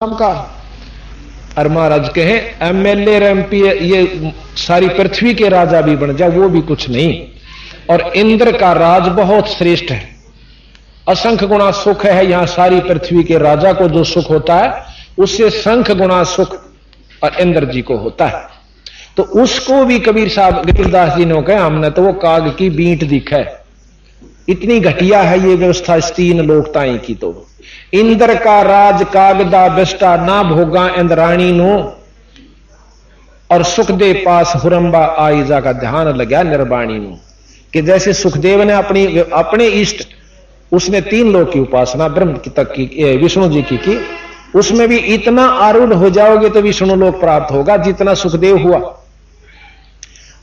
नाम का। और महाराज कहे एमएलए एमपी ये सारी पृथ्वी के राजा भी बन जाए वो भी कुछ नहीं। और इंद्र का राज बहुत श्रेष्ठ है, असंख्य गुना सुख है। यहां सारी पृथ्वी के राजा को जो सुख होता है उससे संख्य गुना सुख और इंद्र जी को होता है। तो उसको भी कबीर साहब कबीरदास जी ने कहा हमने तो वो काग की बींट दिखा है, इतनी घटिया है ये व्यवस्था इस तीन लोकताएं की। तो इंद्र का राज कागदा बेस्टा ना भोगा इंद्राणी नो, और सुखदेव पास हुरंबा आईजा का ध्यान लगा निर्वाणी नो। कि जैसे सुखदेव ने अपने इष्ट उसने तीन लोक की उपासना ब्रह्म की तक की, विष्णु जी की, उसमें भी इतना आरूढ़ हो जाओगे तो विष्णु लोक प्राप्त होगा जितना सुखदेव हुआ।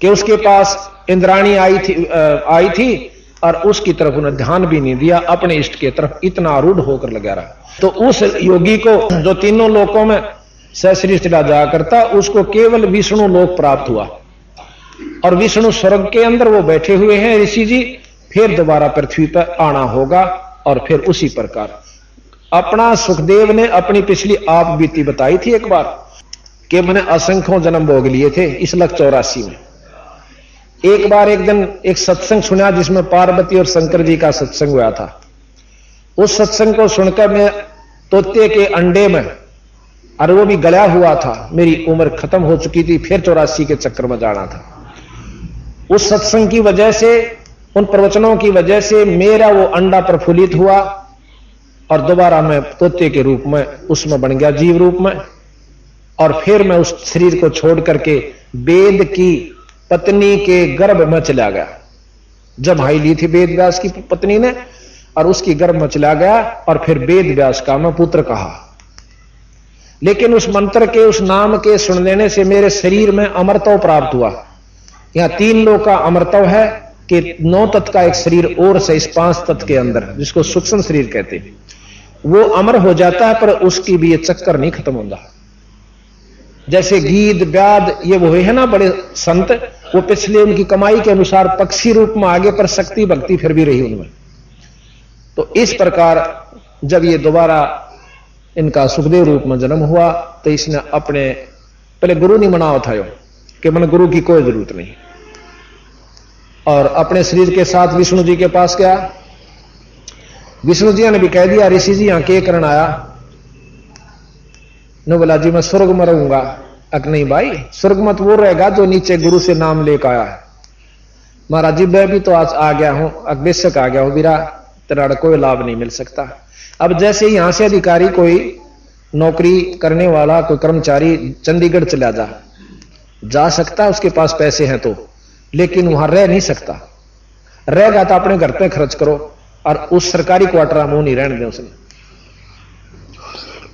कि उसके पास इंद्राणी आई थी और उसकी तरफ उन्हें ध्यान भी नहीं दिया, अपने इष्ट की तरफ इतना आरूढ़ होकर लगा रहा। तो उस योगी को जो तीनों लोकों में सश्रेष्ठ जाया करता उसको केवल विष्णु लोक प्राप्त हुआ। और विष्णु स्वर्ग के अंदर वो बैठे हुए हैं ऋषि जी, फिर दोबारा पृथ्वी पर आना होगा। और फिर उसी प्रकार अपना सुखदेव ने अपनी पिछली आप बीती बताई थी एक बार कि मैंने असंख्यों जन्म भोग लिए थे इस लक 84 में। एक बार एक दिन एक सत्संग सुना जिसमें पार्वती और शंकर जी का सत्संग हुआ था। उस सत्संग को सुनकर मैं तोते के अंडे में, और वो भी गला हुआ था, मेरी उम्र खत्म हो चुकी थी, फिर 84 के चक्कर में जाना था। उस सत्संग की वजह से, उन प्रवचनों की वजह से मेरा वो अंडा प्रफुल्लित हुआ और दोबारा मैं तोते के रूप में उसमें बन गया, जीव रूप में। और फिर मैं उस शरीर को छोड़ करके वेद की पत्नी के गर्भ में चला गया। जमाई ली थी वेद व्यास की पत्नी ने और उसकी गर्भ में चला गया और फिर वेद व्यास का मैं पुत्र कहा। लेकिन उस मंत्र के, उस नाम के सुन लेने से मेरे शरीर में अमरत्व प्राप्त हुआ। यहां तीन लोग का अमरत्व है कि 9 तत्व का एक शरीर और से इस 5 तत्व के अंदर, जिसको सूक्ष्म शरीर कहते हैं, वो अमर हो जाता है। पर उसकी भी ये चक्कर नहीं खत्म होता। जैसे गीद व्याद ये वो है ना बड़े संत, वो पिछले उनकी कमाई के अनुसार पक्षी रूप में आगे, पर शक्ति भक्ति फिर भी रही उनमें। तो इस प्रकार जब ये दोबारा इनका सुखदेव रूप में जन्म हुआ तो इसने अपने पहले गुरु नहीं मनावा था कि मैंने गुरु की कोई जरूरत नहीं, और अपने शरीर के साथ विष्णु जी के पास गया। विष्णु जी ने भी कह दिया ऋषि जी यहां के करण आया? न बोला जी मैं स्वर्ग में रहूंगा। अक नहीं भाई, स्वर्ग मत वो रहेगा जो नीचे गुरु से नाम लेकर आया है। महाराज जी मैं भी तो आज आ गया हूं, अग्वेशक आ गया हूं, मेरा तेरा कोई लाभ नहीं मिल सकता। अब जैसे यहां से अधिकारी कोई नौकरी करने वाला कोई कर्मचारी चंडीगढ़ चला जा सकता, उसके पास पैसे हैं तो, लेकिन वहां रह नहीं सकता। रहेगा तो अपने घर पे खर्च करो, और उस सरकारी क्वार्टर में नहीं रहने दें उसने।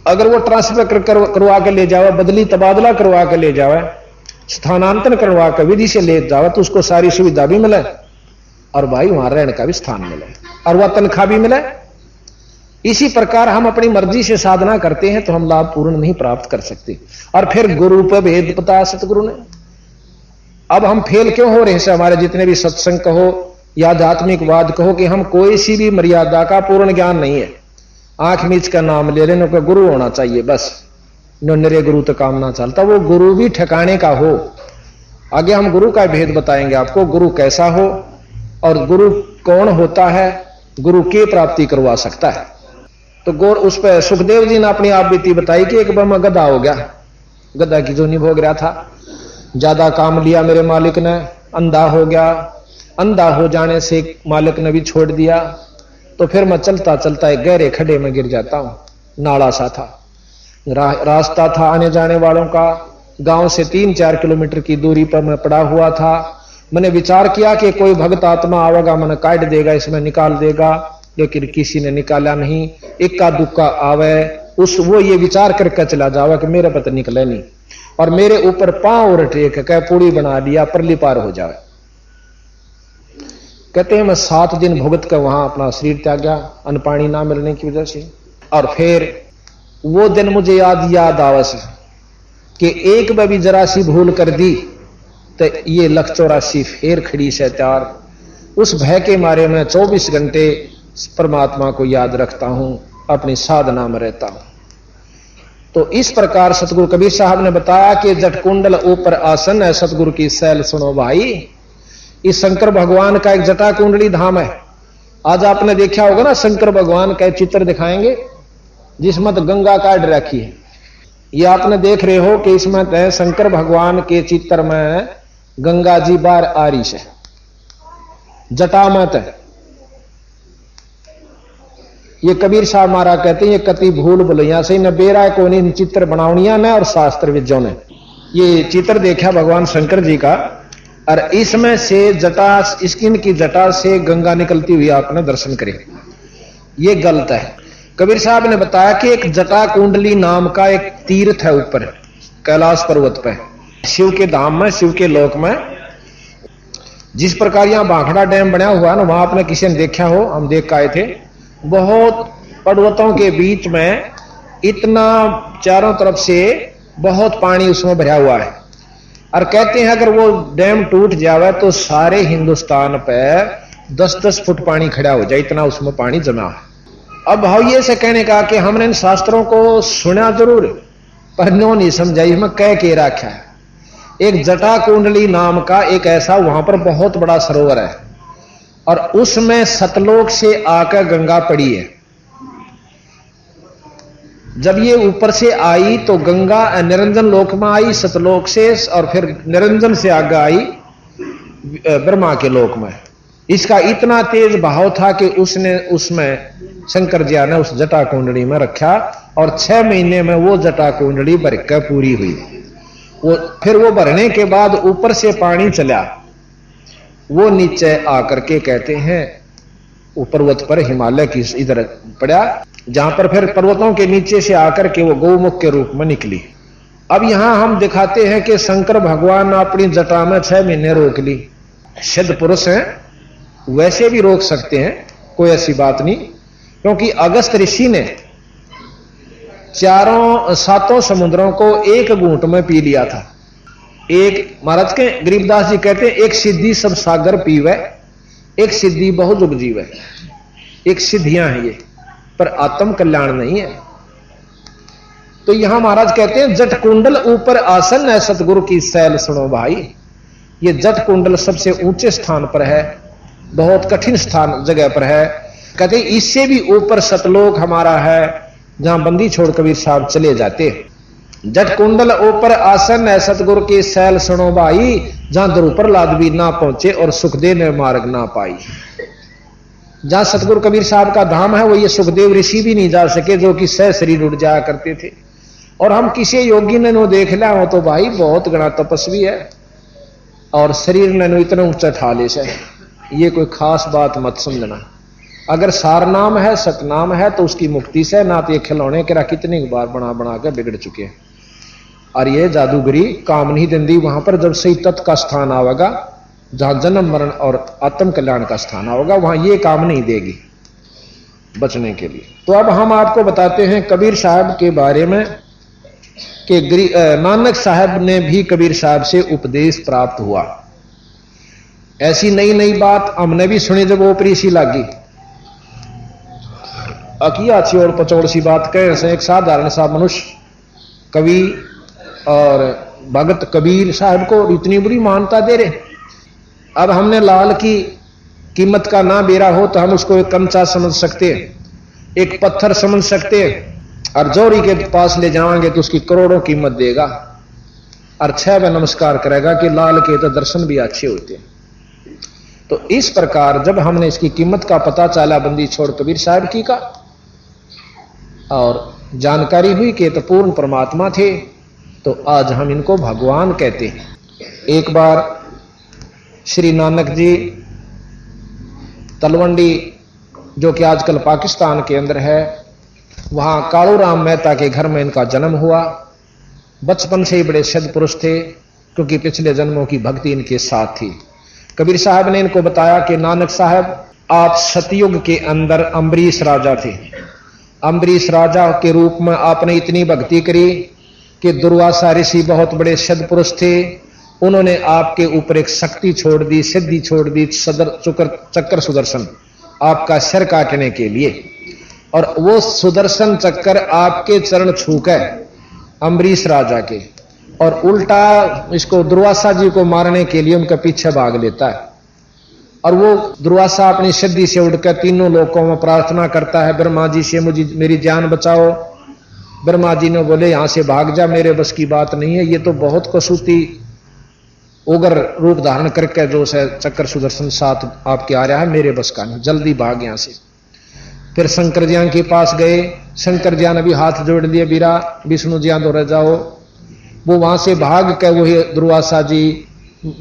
अगर वो ट्रांसफर करवा के ले जावे, बदली तबादला करवा के ले जावे, स्थानांतरण करवा के विधि से ले जावे, तो उसको सारी सुविधा भी मिले और भाई वहां रहने का भी स्थान मिले और वह तनख्वाह भी मिले। इसी प्रकार हम अपनी मर्जी से साधना करते हैं तो हम लाभ पूर्ण नहीं प्राप्त कर सकते। और फिर गुरु पर भेद बताया सतगुरु ने। अब हम फेल क्यों हो रहे हैं? हमारे जितने भी सत्संग कहो या आध्यात्मिकवाद कहो कि हम कोई सी भी मर्यादा का पूर्ण ज्ञान नहीं है। आंख मीच का नाम ले रहे हैं, गुरु होना चाहिए बस, निरे गुरु तो काम ना चलता। वो गुरु भी ठिकाने का हो। आगे हम गुरु का भेद बताएंगे आपको, गुरु कैसा हो और गुरु कौन होता है, गुरु की प्राप्ति करवा सकता है। तो गौर उस पर सुखदेव जी ने अपनी आप बीती बताई कि एक बार मैं गधा हो गया, गधा की जो नहीं भोग रहा था, ज्यादा काम लिया मेरे मालिक ने, अंधा हो गया। अंधा हो जाने से मालिक ने भी छोड़ दिया। तो फिर मैं चलता चलता एक गहरे खड्डे में गिर जाता हूं। नाला सा था, रास्ता था आने जाने वालों का। गांव से 3-4 किलोमीटर की दूरी पर मैं पड़ा हुआ था। मैंने विचार किया कि कोई भक्त आत्मा आवेगा, मैंने काट देगा, इसमें निकाल देगा, लेकिन किसी ने निकाला नहीं। इक्का दुक्का आवे, वो ये विचार करके चला जावा कि मेरे पता निकले नहीं, और मेरे ऊपर पांव और टेक के पूड़ी बना दिया, परली पार हो जाए। कहते हैं मैं 7 दिन भुगत कर वहां अपना शरीर त्याग गया, अन्न पानी ना मिलने की वजह से। और फिर वो दिन मुझे याद आवस कि एक बार भी जरा सी भूल कर दी तो ये लक 84 फिर खड़ी से तैयार। उस भय के मारे मैं 24 घंटे परमात्मा को याद रखता हूं, अपनी साधना में रहता हूं। तो इस प्रकार सतगुरु कबीर साहब ने बताया कि जट कुंडल ऊपर आसन है सतगुरु की सैल सुनो भाई। इस शंकर भगवान का एक जटा कुंडली धाम है। आज आपने देखा होगा ना, शंकर भगवान का चित्र दिखाएंगे जिसमें तो गंगा काट रखी है। ये आपने देख रहे हो कि इसमें शंकर भगवान के चित्र में गंगा जी बार आ रही है जटा में। ये कबीर साहब महाराज कहते हैं ये कति भूल भुलैया से न बेरा को नहीं चित्र बनावनिया ने और शास्त्र विद्यों ने ये चित्र देखा भगवान शंकर जी का, और इसमें से जटा, स्किन की जटा से गंगा निकलती हुई आपने दर्शन करे। ये गलत है। कबीर साहब ने बताया कि एक जटा कुंडली नाम का एक तीर्थ है ऊपर कैलाश पर्वत पे, शिव के धाम में, शिव के लोक में। जिस प्रकार यहां भाखड़ा डैम बना हुआ है ना, वहां आपने किसी ने देखा हो, हम देख के आए थे। बहुत पर्वतों के बीच में इतना चारों तरफ से बहुत पानी उसमें भरा हुआ है, और कहते हैं अगर वो डैम टूट जावे तो सारे हिंदुस्तान पे 10-10 फुट पानी खड़ा हो जाए, इतना उसमें पानी जमा है। अब भाइये से कहने का कि हमने इन शास्त्रों को सुना जरूर पर नो नहीं समझा, इसमें कह के रखा है। एक जटा कुंडली नाम का एक ऐसा वहां पर बहुत बड़ा सरोवर है, और उसमें सतलोक से आकर गंगा पड़ी है। जब ये ऊपर से आई तो गंगा निरंजन लोक में आई सतलोक से, और फिर निरंजन से आगे आई ब्रह्मा के लोक में। इसका इतना तेज बहाव था कि उसने उसमें शंकर जी ने उस जटा कुंडली में रखा, और 6 महीने में वो जटा कुंडली भरकर पूरी हुई। फिर वो भरने के बाद ऊपर से पानी चला, वो नीचे आकर के कहते हैं वो पर्वत पर हिमालय की इधर पड़ा, जहां पर फिर पर्वतों के नीचे से आकर के वो गौमुख के रूप में निकली। अब यहां हम दिखाते हैं कि शंकर भगवान अपनी जटा में 6 महीने रोक ली। सिद्ध पुरुष हैं, वैसे भी रोक सकते हैं, कोई ऐसी बात नहीं, क्योंकि अगस्त ऋषि ने 7 समुद्रों को एक घूंट में पी लिया था। एक महाराज के गरीबदास जी कहते हैं एक सिद्धि सब सागर पीवे, एक सिद्धि बहुत उपजीव है। एक सिद्धियां हैं ये, पर आत्म कल्याण नहीं है। तो यहां महाराज कहते हैं जट कुंडल ऊपर आसन है सतगुरु की सैल सुनो भाई। ये जट कुंडल सबसे ऊंचे स्थान पर है, बहुत कठिन स्थान जगह पर है। कहते इससे भी ऊपर सतलोक हमारा है, जहां बंदी छोड़ कबीर साहब चले जाते। जट कुंडल ऊपर आसन है सतगुरु की सैल सुनो भाई, जहां ध्रुव लाद भी ना पहुंचे और सुखदेव ने मार्ग ना पाई। जहां सतगुरु कबीर साहब का धाम है वो ये सुखदेव ऋषि भी नहीं जा सके, जो कि सह शरीर उड़ जाया करते थे। और हम किसी योगी ने नो देख लिया हो तो भाई बहुत गणा तपस्वी है, और शरीर ने नो इतना ऊंचा ठा ले से, ये कोई खास बात मत समझना। अगर सार नाम है, सतनाम है, तो उसकी मुक्ति से ना तो ये खिलौने के कितनी बार बना बना के बिगड़ चुके हैं। और ये जादूगरी काम नहीं देंदी वहां पर। जब सही तत्व का स्थान आवेगा, जहां जन्म मरण और आत्म कल्याण का स्थान आवेगा, वहां ये काम नहीं देगी बचने के लिए। तो अब हम आपको बताते हैं कबीर साहब के बारे में कि नानक साहब ने भी कबीर साहब से उपदेश प्राप्त हुआ। ऐसी नई नई बात हमने भी सुनी जब ऊपरी सी लागी। अकिया अच्छी और पचौड़ सी बात कहे से एक साधारण सा मनुष्य कवि और भगत कबीर साहब को इतनी बुरी मान्यता दे रहे। अब हमने लाल की कीमत का ना बेरा हो तो हम उसको एक कंचा समझ सकते हैं, एक पत्थर समझ सकते हैं, और जौहरी के पास ले जाएंगे तो उसकी करोड़ों कीमत देगा, और 6 बार नमस्कार करेगा कि लाल के तो दर्शन भी अच्छे होते हैं। तो इस प्रकार जब हमने इसकी कीमत का पता चला बंदी छोड़ कबीर साहब की का, और जानकारी हुई कि तो पूर्ण परमात्मा थे, तो आज हम इनको भगवान कहते हैं। एक बार श्री नानक जी तलवंडी, जो कि आजकल पाकिस्तान के अंदर है, वहां कालू राम मेहता के घर में इनका जन्म हुआ। बचपन से ही बड़े सिद्ध पुरुष थे, क्योंकि पिछले जन्मों की भक्ति इनके साथ थी। कबीर साहब ने इनको बताया कि नानक साहब, आप सतयुग के अंदर अम्बरीश राजा थे। अम्बरीश राजा के रूप में आपने इतनी भक्ति करी कि दुर्वासा ऋषि बहुत बड़े सिद्ध पुरुष थे, उन्होंने आपके ऊपर एक शक्ति छोड़ दी, सिद्धि छोड़ दी, चक्कर सुदर्शन, आपका सिर काटने के लिए। और वो सुदर्शन चक्कर आपके चरण छूकर अम्बरीश राजा के, और उल्टा इसको दुर्वासा जी को मारने के लिए उनका पीछे भाग लेता है। और वो दुर्वासा अपनी सिद्धि से उड़कर तीनों लोकों में प्रार्थना करता है, ब्रह्मा जी से मुझे मेरी जान बचाओ। ब्रह्मा जी ने बोले यहां से भाग जा, मेरे बस की बात नहीं है, ये तो बहुत कसूती उग्र रूप धारण करके जो है चक्र सुदर्शन साथ आपके आ रहा है, मेरे बस का नहीं, जल्दी भाग यहां से। फिर शंकर जियां के पास गए, शंकर जियां ने भी हाथ जोड़ लिए, बीरा विष्णु जियां दौड़ जाओ। वो वहां से भाग के वही दुर्वासा जी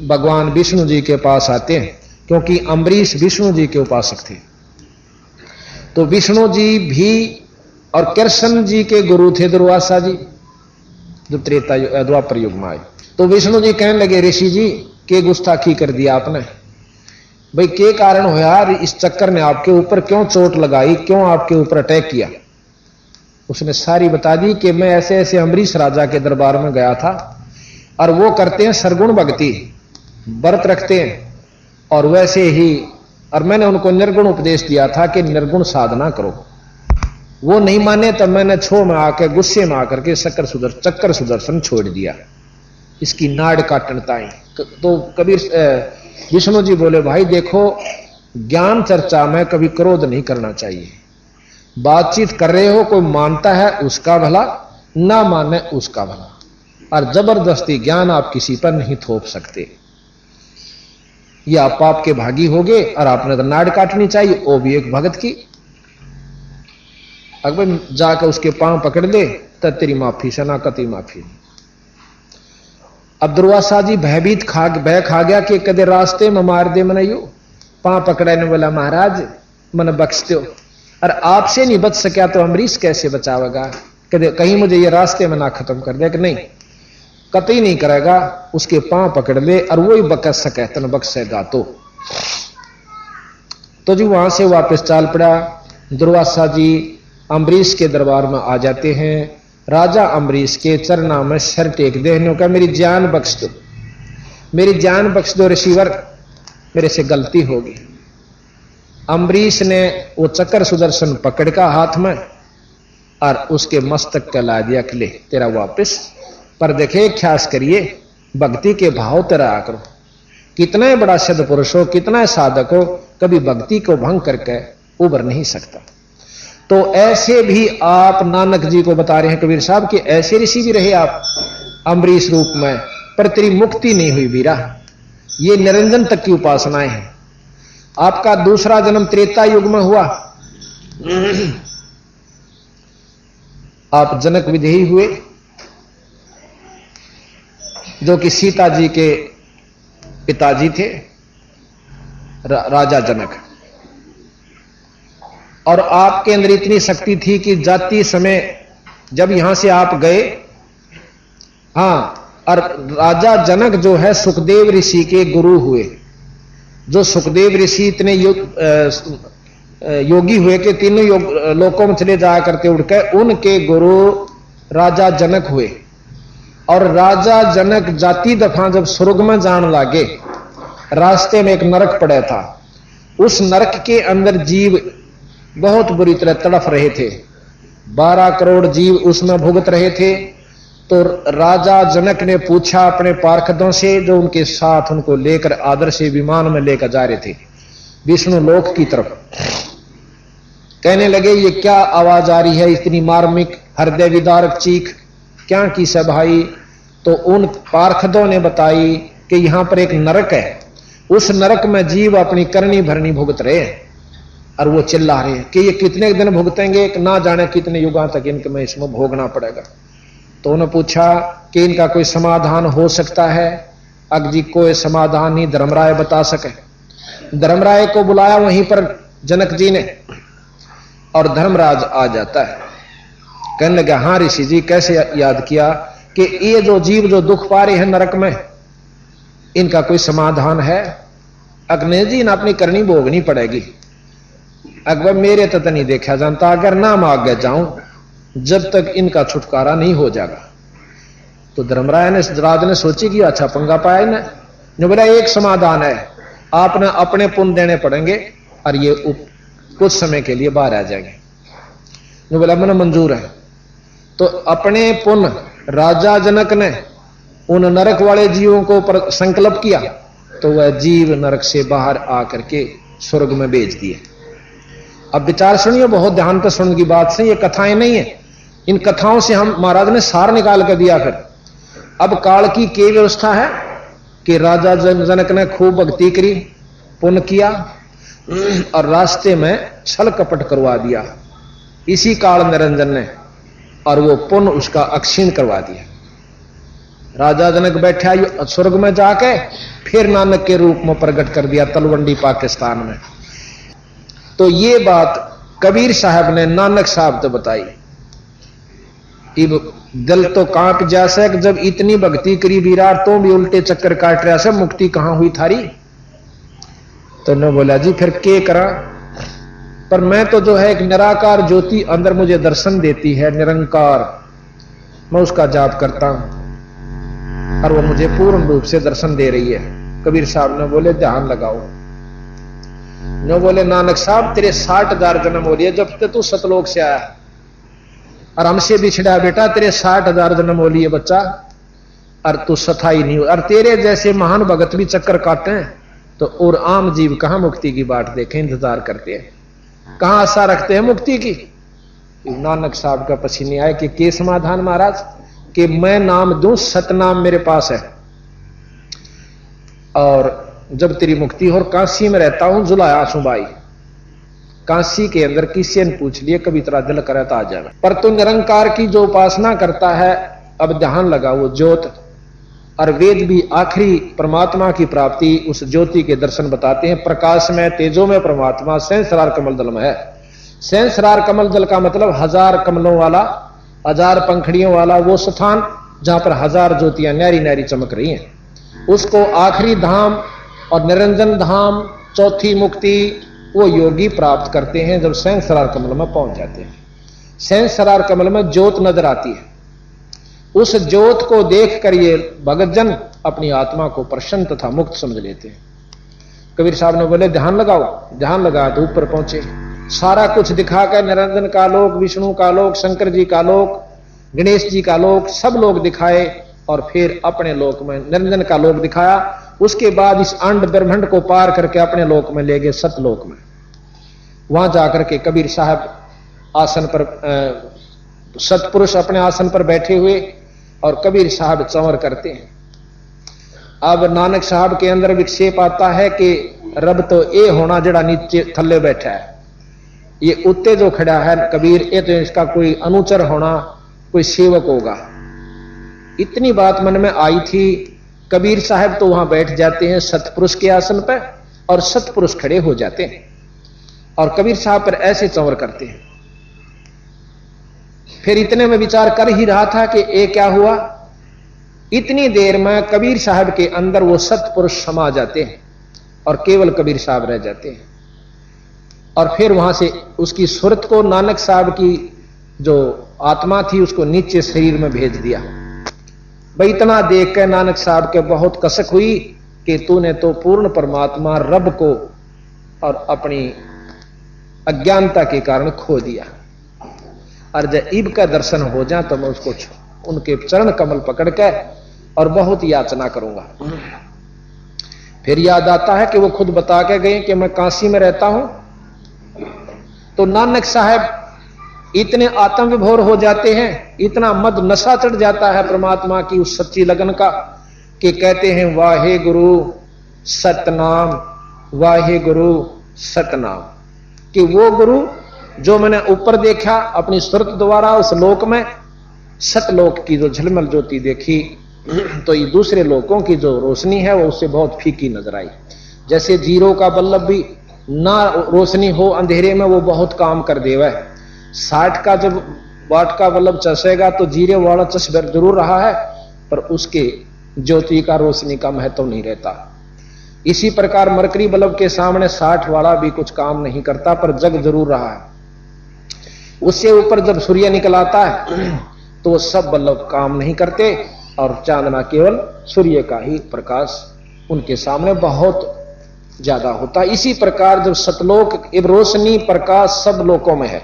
भगवान विष्णु जी के पास आते हैं, क्योंकि अम्बरीश विष्णु जी के उपासक थे। तो विष्णु जी भी और कृष्ण जी के गुरु थे दुर्वासा जी, जो त्रेता द्वापर युग में आए। तो विष्णु जी कहने लगे, ऋषि जी के गुस्ताखी कर दिया आपने, भाई के कारण हो यार, इस चक्कर ने आपके ऊपर क्यों चोट लगाई, क्यों आपके ऊपर अटैक किया। उसने सारी बता दी कि मैं ऐसे ऐसे अम्बरीश राजा के दरबार में गया था, और वो करते हैं सरगुण भक्ति, व्रत रखते हैं, और वैसे ही, और मैंने उनको निर्गुण उपदेश दिया था कि निर्गुण साधना करो। वो नहीं माने, तब मैंने छो में आकर गुस्से में आकर के चक्कर सुदर्शन छोड़ दिया, इसकी नाड़ काटनताएं। तो कबीर विष्णु जी बोले, भाई देखो, ज्ञान चर्चा में कभी क्रोध नहीं करना चाहिए। बातचीत कर रहे हो, कोई मानता है उसका भला, ना माने उसका भला, और जबरदस्ती ज्ञान आप किसी पर नहीं थोप सकते। ये आप पाप के भागी होगे, और आपने तो नाड़ काटनी चाहिए, वो भी एक भगत की। अगर जाकर उसके पांव पकड़ ले तो तेरी माफी से ना कती माफी। अब दुर्वासा जी भयभीत भय खा गया कि कदे रास्ते में मार दे मन, यू पांव पकड़ने वाला महाराज मन बख्श दो, और आपसे नहीं बच सका तो अम्बरीश कैसे बचावेगा, कदे कहीं मुझे ये रास्ते में ना खत्म कर दे। कि नहीं, कतई नहीं करेगा, उसके पांव पकड़ ले और वही बकस सके तन बख्शेगा। तो जी वहां से वापस चाल पड़ा। दुर्वासा जी अम्बरीश के दरबार में आ जाते हैं। राजा अम्बरीश के चरणों में सर टेक दे, का मेरी जान बख्श दो, मेरी जान बख्श दो ऋषिवर, मेरे से गलती होगी। अम्बरीश ने वो चक्र सुदर्शन पकड़ का हाथ में और उसके मस्तक का ला दिया कि ले तेरा वापस। पर देखे, ख्यास करिए, भक्ति के भाव तेरा करो। कितना बड़ा सिद्ध पुरुष हो, कितना साधक हो, कभी भक्ति को भंग करके उबर नहीं सकता। तो ऐसे भी आप नानक जी को बता रहे हैं कबीर साहब कि ऐसे ऋषि भी रहे आप अम्बरीश रूप में, पर तेरी मुक्ति नहीं हुई बीरा। ये निरंजन तक की उपासनाएं हैं। आपका दूसरा जन्म त्रेता युग में हुआ, आप जनक विदेही हुए, जो कि सीता जी के पिताजी थे, राजा जनक। और आपके अंदर इतनी शक्ति थी कि जाति समय जब यहां से आप गए, हां, और राजा जनक जो है सुखदेव ऋषि के गुरु हुए। जो सुखदेव ऋषि इतने योगी हुए कि तीनों लोकों में चले जाया करते उड़कर, उनके गुरु राजा जनक हुए। और राजा जनक जाति दफा जब स्वर्ग में जान लागे, रास्ते में एक नरक पड़ा था। उस नरक के अंदर जीव बहुत बुरी तरह तड़फ रहे थे, 12 करोड़ जीव उसमें भुगत रहे थे। तो राजा जनक ने पूछा अपने पार्षदों से, जो उनके साथ उनको लेकर आदर से विमान में लेकर जा रहे थे विष्णु लोक की तरफ। कहने लगे, ये क्या आवाज आ रही है, इतनी मार्मिक हृदय विदारक चीख, क्या की सब भाई? तो उन पार्षदों ने बताई कि यहां पर एक नरक है, उस नरक में जीव अपनी करनी भरनी भुगत रहे हैं। और वो चिल्ला रहे हैं कि ये कितने दिन भुगतेंगे, ना जाने कितने युगों तक इनको इसमें भोगना पड़ेगा। तो उन्होंने पूछा कि इनका कोई समाधान हो सकता है? अग जी कोई समाधान नहीं धर्मराय बता सके। धर्मराय को बुलाया वहीं पर जनक जी ने, और धर्मराज आ जाता है। कहने लगा, हां ऋषि जी, कैसे याद किया कि ये जो जीव जो दुख पा रहे हैं नरक में, इनका कोई समाधान है? अग्नि जी ने अपनी करनी भोगनी पड़ेगी। अकबर मेरे तो नहीं देखा जानता, अगर ना मांग जाऊं जब तक इनका छुटकारा नहीं हो जाएगा। तो धर्मराय ने राज ने सोची कि अच्छा पंगा पाया ने बोला, एक समाधान है, आपने अपने पुण्य देने पड़ेंगे और ये कुछ समय के लिए बाहर आ जाएंगे। ने बोला, मैंने मंजूर है। तो अपने पुण्य राजा जनक ने उन नरक वाले जीवों को संकल्प किया तो वह जीव नरक से बाहर आकर के स्वर्ग में भेज दिए। अब विचार सुनिए, बहुत ध्यान से सुनने की बात से, ये कथाएं नहीं है। इन कथाओं से हम महाराज ने सार निकाल कर दिया। फिर अब काल की क्या व्यवस्था है कि राजा जनक ने खूब भक्ति करी, पुण्य किया और रास्ते में छल कपट करवा दिया इसी काल निरंजन ने, और वो पुण्य उसका अक्षीण करवा दिया। राजा जनक बैठा स्वर्ग में जाके फिर नानक के रूप में प्रकट कर दिया तलवंडी पाकिस्तान में। तो ये बात कबीर साहब ने नानक साहब तो बताई। इब दिल तो कांप जैसे जब इतनी भक्ति करी विराट तो भी उल्टे चक्कर काट रहा से, मुक्ति कहां हुई थारी? तो ने बोला जी फिर के करा, पर मैं तो जो है एक निराकार ज्योति अंदर मुझे दर्शन देती है, निरंकार, मैं उसका जाप करता हूं और वो मुझे पूर्ण रूप से दर्शन दे रही है। कबीर साहब ने बोले ध्यान लगाओ। न बोले नानक साहब तेरे 60,000 जन्म हो लिए जब तक तू सतलोक से आया और हमसे बिछड़ा बेटा, तेरे 60,000 जन्म हो लिए बच्चा और तू सथाई नहीं हो, और तेरे जैसे महान भगत भी चक्कर काटे हैं तो और आम जीव कहां मुक्ति की बाट देखें, इंतजार करते हैं, कहां आशा रखते हैं मुक्ति की। नानक साहब का पसीने आए कि के समाधान महाराज कि मैं नाम दूं, सतनाम मेरे पास है और जब तेरी मुक्ति हो। काशी में रहता हूं, जुलाया सुबाई, काशी के अंदर किसी ने पूछ लिए कभी तेरा दिल करे तो आ जाए, पर तू निरंकार की जो उपासना करता है अब ध्यान लगा, वो ज्योत और वेद भी आखिरी परमात्मा की प्राप्ति उस ज्योति के दर्शन बताते हैं। प्रकाश में तेजो में परमात्मा सहस्रार कमल दल में है। सहस्रार कमल दल का मतलब 1000 कमलों वाला, 1000 पंखड़ियों वाला वो स्थान जहां पर 1000 ज्योतियां न्यारी न्यारी चमक रही हैं। उसको आखिरी धाम और निरंजन धाम, चौथी मुक्ति वो योगी प्राप्त करते हैं जब सहस्रार कमल में पहुंच जाते हैं। सहस्रार कमल में ज्योत नजर आती है, उस ज्योत को देखकर ये भगतजन अपनी आत्मा को प्रसन्न तथा मुक्त समझ लेते हैं। कबीर साहब ने बोले ध्यान लगाओ, ध्यान लगा तो ऊपर पहुंचे। सारा कुछ दिखाकर निरंजन का लोक, विष्णु का लोक, शंकर जी का लोक, गणेश जी का लोक, सब लोग दिखाए और फिर अपने लोक में निरंजन का लोक दिखाया। उसके बाद इस अंड ब्रह्मांड को पार करके अपने लोक में ले गए, सतलोक में। वहां जाकर के कबीर साहब आसन पर, सतपुरुष अपने आसन पर बैठे हुए और कबीर साहब चंवर करते हैं। अब नानक साहब के अंदर विक्षेप आता है कि रब तो ये होना जड़ा नीचे थल्ले बैठा है, ये उत्ते जो खड़ा है कबीर, ये तो इसका कोई अनुचर होना, कोई सेवक होगा। इतनी बात मन में आई थी। कबीर साहब तो वहां बैठ जाते हैं सतपुरुष के आसन पर और सतपुरुष खड़े हो जाते हैं और कबीर साहब पर ऐसे चंवर करते हैं। फिर इतने में विचार कर ही रहा था कि ये क्या हुआ। इतनी देर में कबीर साहब के अंदर वो सतपुरुष समा जाते हैं और केवल कबीर साहब रह जाते हैं। और फिर वहां से उसकी सुरत को नानक साहब की जो आत्मा थी उसको नीचे शरीर में भेज दिया। भाई इतना देख कर नानक साहब के बहुत कसक हुई कि तूने तो पूर्ण परमात्मा रब को और अपनी अज्ञानता के कारण खो दिया, और जब ईब का दर्शन हो जाए तो मैं उसको उनके चरण कमल पकड़ के और बहुत याचना करूंगा। फिर याद आता है कि वो खुद बता के गए कि मैं काशी में रहता हूं। तो नानक साहब इतने आत्म विभोर हो जाते हैं, इतना मद नशा चढ़ जाता है परमात्मा की उस सच्ची लगन का कि कहते हैं वाहे गुरु सतनाम, वाहे गुरु सतनाम। कि वो गुरु जो मैंने ऊपर देखा अपनी सुरत द्वारा उस लोक में, सतलोक की जो झलमल ज्योति देखी, तो ये दूसरे लोकों की जो रोशनी है वो उससे बहुत फीकी नजर आई। जैसे जीरो का बल्लभ भी ना रोशनी हो अंधेरे में वो बहुत काम कर देवा है। 60 का जब वाट का बल्लभ चसेगा तो जीरे वाला चस जरूर रहा है, पर उसके ज्योति का रोशनी का महत्व नहीं रहता। इसी प्रकार मरकरी बल्ब के सामने 60 वाला भी कुछ काम नहीं करता, पर जग जरूर रहा है। उससे ऊपर जब सूर्य निकल आता है तो सब बल्ब काम नहीं करते और चांदना केवल सूर्य का ही प्रकाश उनके सामने बहुत ज्यादा होता है। इसी प्रकार जब सतलोक रोशनी प्रकाश सब लोकों में है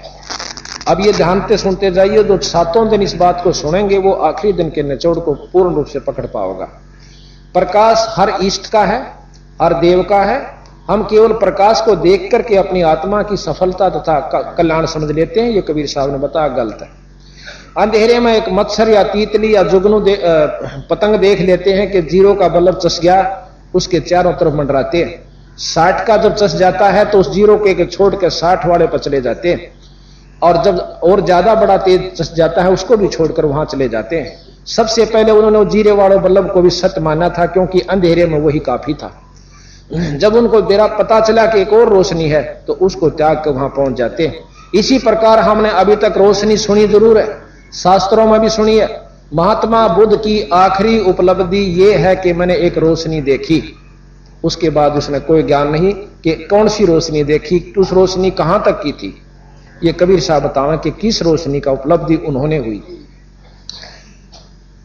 अब ये ध्यान से सुनते जाइए, जो 7 दिन इस बात को सुनेंगे वो आखिरी दिन के निचोड़ को पूर्ण रूप से पकड़ पाओगा। प्रकाश हर इष्ट का है, हर देव का है। हम केवल प्रकाश को देख करके अपनी आत्मा की सफलता तथा कल्याण समझ लेते हैं, ये कबीर साहब ने बताया गलत है। अंधेरे में एक मच्छर या तीतली या जुगनू पतंग देख लेते हैं कि 0 का बल्ब चस गया, उसके चारों तरफ मंडराते हैं। 60 का जब चस जाता है तो उस 0 के छोड़ के 60 वाले पर चले जाते हैं, और जब और ज्यादा बड़ा तेज चस जाता है उसको भी छोड़कर वहां चले जाते हैं। सबसे पहले उन्होंने 0 वाले बल्ब को भी सत्य माना था, क्योंकि अंधेरे में वही काफी था। जब उनको देरा पता चला कि एक और रोशनी है तो उसको त्याग कर वहां पहुंच जाते हैं। इसी प्रकार हमने अभी तक रोशनी सुनी जरूर है, शास्त्रों में भी सुनी है। महात्मा बुद्ध की आखिरी उपलब्धि यह है कि मैंने एक रोशनी देखी, उसके बाद उसने कोई ज्ञान नहीं कि कौन सी रोशनी देखी, उस रोशनी कहां तक की थी। ये कबीर साहब बतावें कि किस रोशनी का उपलब्धि उन्होंने हुई।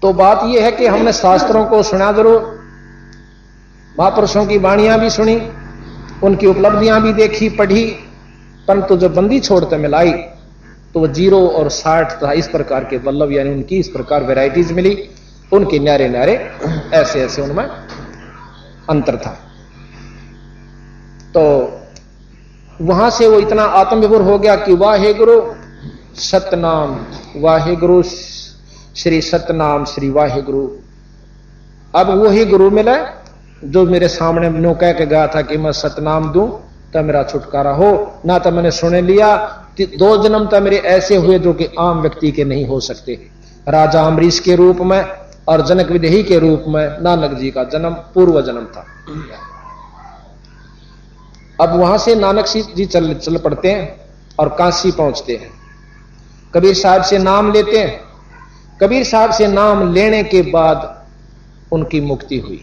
तो बात यह है कि हमने शास्त्रों को सुना जरूर, महापुरुषों की वाणियां भी सुनी, उनकी उपलब्धियां भी देखी पढ़ी, परंतु जब बंदी छोड़ते मिलाई तो वो 0 और 60 था, इस प्रकार के बल्लभ यानी उनकी इस प्रकार वैरायटीज मिली, उनके न्यारे न्यारे ऐसे ऐसे उनमें अंतर था। तो वहां से वो इतना आत्मविभोर हो गया कि वाहे गुरु सतनाम, वाहे गुरु श्री सतनाम श्री वाहे गुरु। अब वही गुरु मिला जो मेरे सामने नो कह के गया था कि मैं सतनाम दूं तो मेरा छुटकारा हो, ना तो मैंने सुने लिया। 2 जन्म तो मेरे ऐसे हुए जो कि आम व्यक्ति के नहीं हो सकते। राजा अम्बरीश के रूप में और जनक विदेही के रूप में नानक जी का जन्म पूर्व जन्म था। अब वहां से नानक जी चल पड़ते हैं और काशी पहुंचते हैं, कबीर साहब से नाम लेते हैं। कबीर साहब से नाम लेने के बाद उनकी मुक्ति हुई।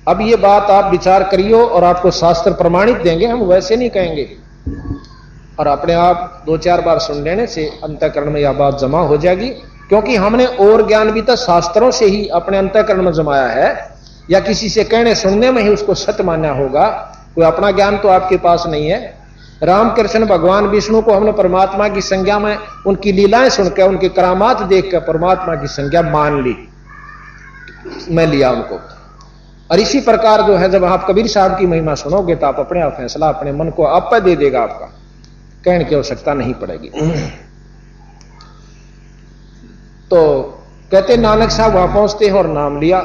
अब ये बात आप विचार करियो और आपको शास्त्र प्रमाणित देंगे, हम वैसे नहीं कहेंगे। और अपने आप 2-4 बार सुन लेने से अंतःकरण में यह बात जमा हो जाएगी, क्योंकि हमने और ज्ञान भी तो शास्त्रों से ही अपने अंतःकरण में जमाया है, या किसी से कहने सुनने में ही उसको सत्य मानना होगा। कोई अपना ज्ञान तो आपके पास नहीं है। रामकृष्ण भगवान विष्णु को हमने परमात्मा की संज्ञा में उनकी लीलाएं सुनकर, उनके करामात देखकर परमात्मा की संज्ञा मान ली, मैं लिया उनको। और इसी प्रकार जो है, जब आप कबीर साहब की महिमा सुनोगे तो आप अपने आप फैसला अपने मन को आप पे दे देगा, आपका कहने की आवश्यकता नहीं पड़ेगी। तो कहते नानक साहब वहां पहुंचते हैं और नाम लिया।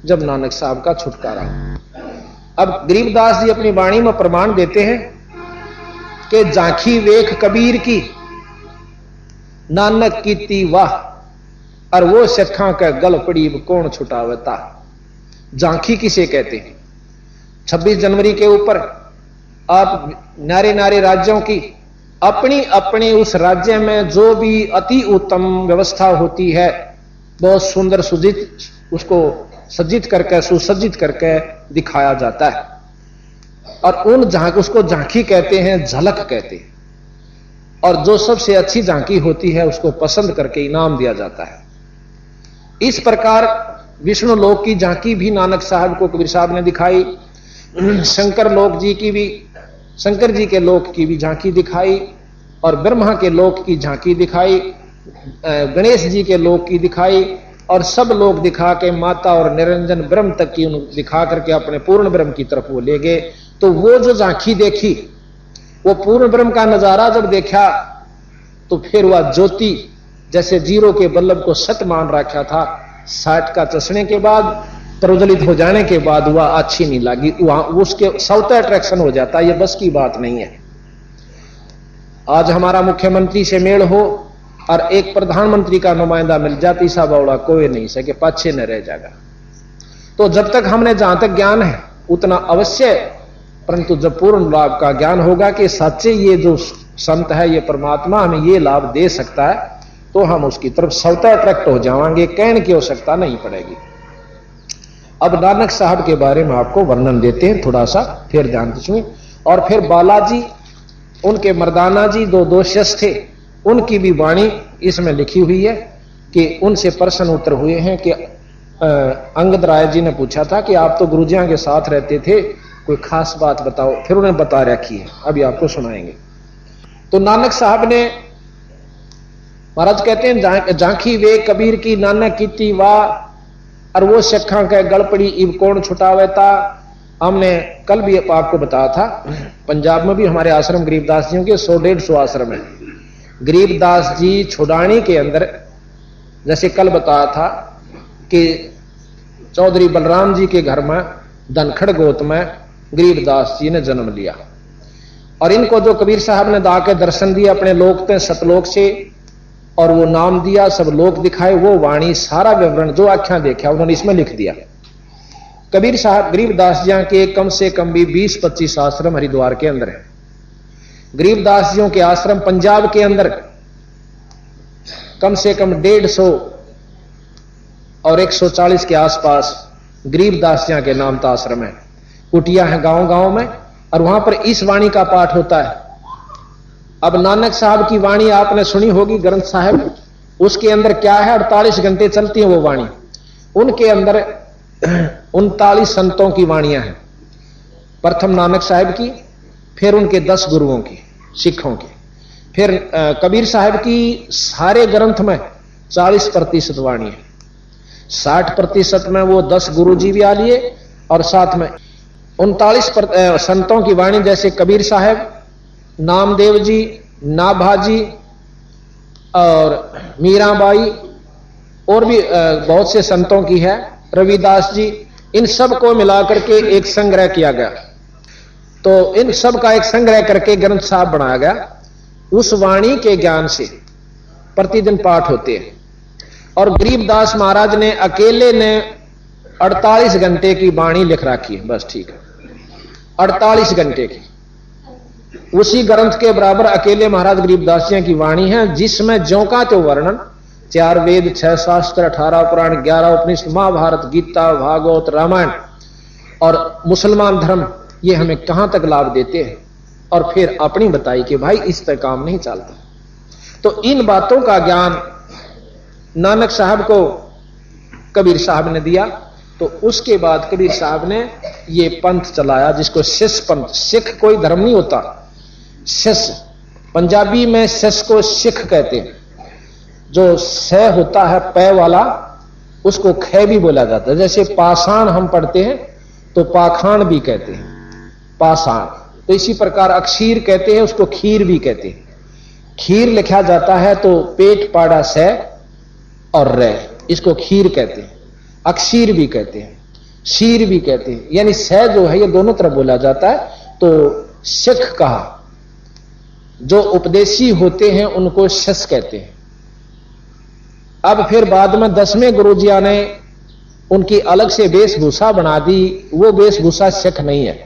जब नानक साहब का छुटकारा, अब गरीबदास जी अपनी वाणी में प्रमाण देते हैं कि झांकी वेख कबीर की नानक कीती वाह, और वो सखा का गल पड़ी कौन छुटावता। झांकी किसे कहते हैं? 26 जनवरी के ऊपर आप नारे नारे राज्यों की अपनी अपनी उस राज्य में जो भी अति उत्तम व्यवस्था होती है, बहुत सुंदर सुजित उसको सज्जित करके सुसज्जित करके दिखाया जाता है, और उन उसको झांकी कहते हैं, झलक कहते हैं। और जो सबसे अच्छी झांकी होती है उसको पसंद करके इनाम दिया जाता है। इस प्रकार विष्णु लोक की झांकी भी नानक साहब को कबीर साहब ने दिखाई, शंकर लोक जी की भी, शंकर जी के लोक की भी झांकी दिखाई, और ब्रह्मा के लोक की झांकी दिखाई, गणेश जी के लोक की दिखाई, और सब लोग दिखा के माता और निरंजन ब्रह्म तक की दिखा करके अपने पूर्ण ब्रह्म की तरफ वो ले गए। तो वो जो झांकी देखी, वो पूर्ण ब्रह्म का नजारा जब देखा तो फिर वह ज्योति जैसे 0 के बल्लभ को सत मान रखा था, 60 का चसने के बाद, प्रज्वलित हो जाने के बाद वह अच्छी नहीं लगी, वहां उसके सौता अट्रैक्शन हो जाता। यह बस की बात नहीं है। आज हमारा मुख्यमंत्री से मेल हो और एक प्रधानमंत्री का नुमाइंदा मिल जाती, सा बावड़ा कोई नहीं सके, पाछे न रह जाएगा। तो जब तक हमने जहां तक ज्ञान है उतना अवश्य, परंतु जब पूर्ण लाभ का ज्ञान होगा कि सच्चे ये जो संत है, ये परमात्मा हमें ये लाभ दे सकता है, तो हम उसकी तरफ स्वतः अट्रैक्ट हो जाएंगे, कहने की आवश्यकता नहीं पड़ेगी। अब नानक साहब के बारे में आपको वर्णन देते हैं थोड़ा सा, फिर ध्यान दीजिए। और फिर बालाजी, उनके मर्दाना जी 2 शिष्य थे, उनकी भी वाणी इसमें लिखी हुई है कि उनसे प्रश्न उत्तर हुए हैं कि अंगद राय जी ने पूछा था कि आप तो गुरुजियां के साथ रहते थे, कोई खास बात बताओ। फिर उन्हें बता रखी है, अभी आपको सुनाएंगे। तो नानक साहब ने, महाराज कहते हैं, झांकी वे कबीर की नानक कीती वाह, और वो सिखा के गड़पड़ी इब कौन छुटावेता। हमने कल भी आपको बताया था, पंजाब में भी हमारे आश्रम गरीबदास जी के 100-150 आश्रम है। गरीबदास जी छुड़ानी के अंदर, जैसे कल बताया था कि चौधरी बलराम जी के घर में धनखड़ गोत में गरीबदास जी ने जन्म लिया, और इनको जो कबीर साहब ने दाके दर्शन दिए अपने लोक थे सतलोक से, और वो नाम दिया, सब लोक दिखाए, वो वाणी सारा विवरण जो आख्या देखा उन्होंने इसमें लिख दिया। कबीर साहब गरीबदास जी के कम से कम भी 20-25 आश्रम हरिद्वार के अंदर है। गरीबदास जियों के आश्रम पंजाब के अंदर कम से कम 150 और 140 के आसपास गरीबदास जी के नाम का आश्रम है। कुटिया है गांव-गांव में, और वहां पर इस वाणी का पाठ होता है। अब नानक साहब की वाणी आपने सुनी होगी, ग्रंथ साहब, उसके अंदर क्या है, 48 घंटे चलती है वो वाणी। उनके अंदर 39 संतों की वाणियां हैं। प्रथम नानक साहब की, फिर उनके 10 गुरुओं की, सिखों की, फिर कबीर साहब की सारे ग्रंथ में 40% वाणी है। 60% में वो 10 गुरु जी भी आ लिए, और साथ में 39 संतों की वाणी, जैसे कबीर साहब, नामदेव जी, नाभाजी और मीराबाई, और भी बहुत से संतों की है, रविदास जी, इन सब को मिलाकर के एक संग्रह किया गया। तो इन सब का एक संग्रह करके ग्रंथ साहब बनाया गया। उस वाणी के ज्ञान से प्रतिदिन पाठ होते हैं। और गरीबदास महाराज ने अकेले ने 48 घंटे की वाणी लिख रखी है, बस ठीक है, 48 घंटे की। उसी ग्रंथ के बराबर अकेले महाराज गरीबदास जी की वाणी है, जिसमें ज्यों का त्यों वर्णन, 4 वेद, 6 शास्त्र, 18 पुराण, 11 उपनिषद, महाभारत, गीता, भागवत, रामायण और मुसलमान धर्म, ये हमें कहां तक लाभ देते हैं। और फिर अपनी बताई कि भाई इस पर काम नहीं चलता। तो इन बातों का ज्ञान नानक साहब को कबीर साहब ने दिया। तो उसके बाद कबीर साहब ने ये पंथ चलाया, जिसको शिष्य पंथ। सिख कोई धर्म नहीं होता, शिष्य, पंजाबी में शिष्य को सिख कहते हैं। जो स होता है पै वाला, उसको ख भी बोला जाता है। जैसे पाषाण हम पढ़ते हैं तो पाखाण भी कहते हैं, पाषाण। तो इसी प्रकार अक्षीर कहते हैं, उसको खीर भी कहते हैं। खीर लिखा जाता है तो पेट पाड़ा स और रे, इसको खीर कहते हैं। अक्षीर भी कहते हैं, शीर भी कहते हैं, यानी स जो है ये दोनों तरफ बोला जाता है। तो सिख कहा, जो उपदेशी होते हैं उनको शिष्य कहते हैं। अब फिर बाद में 10वें गुरुजिया ने उनकी अलग से वेशभूषा बना दी। वो वेशभूषा सिख नहीं है,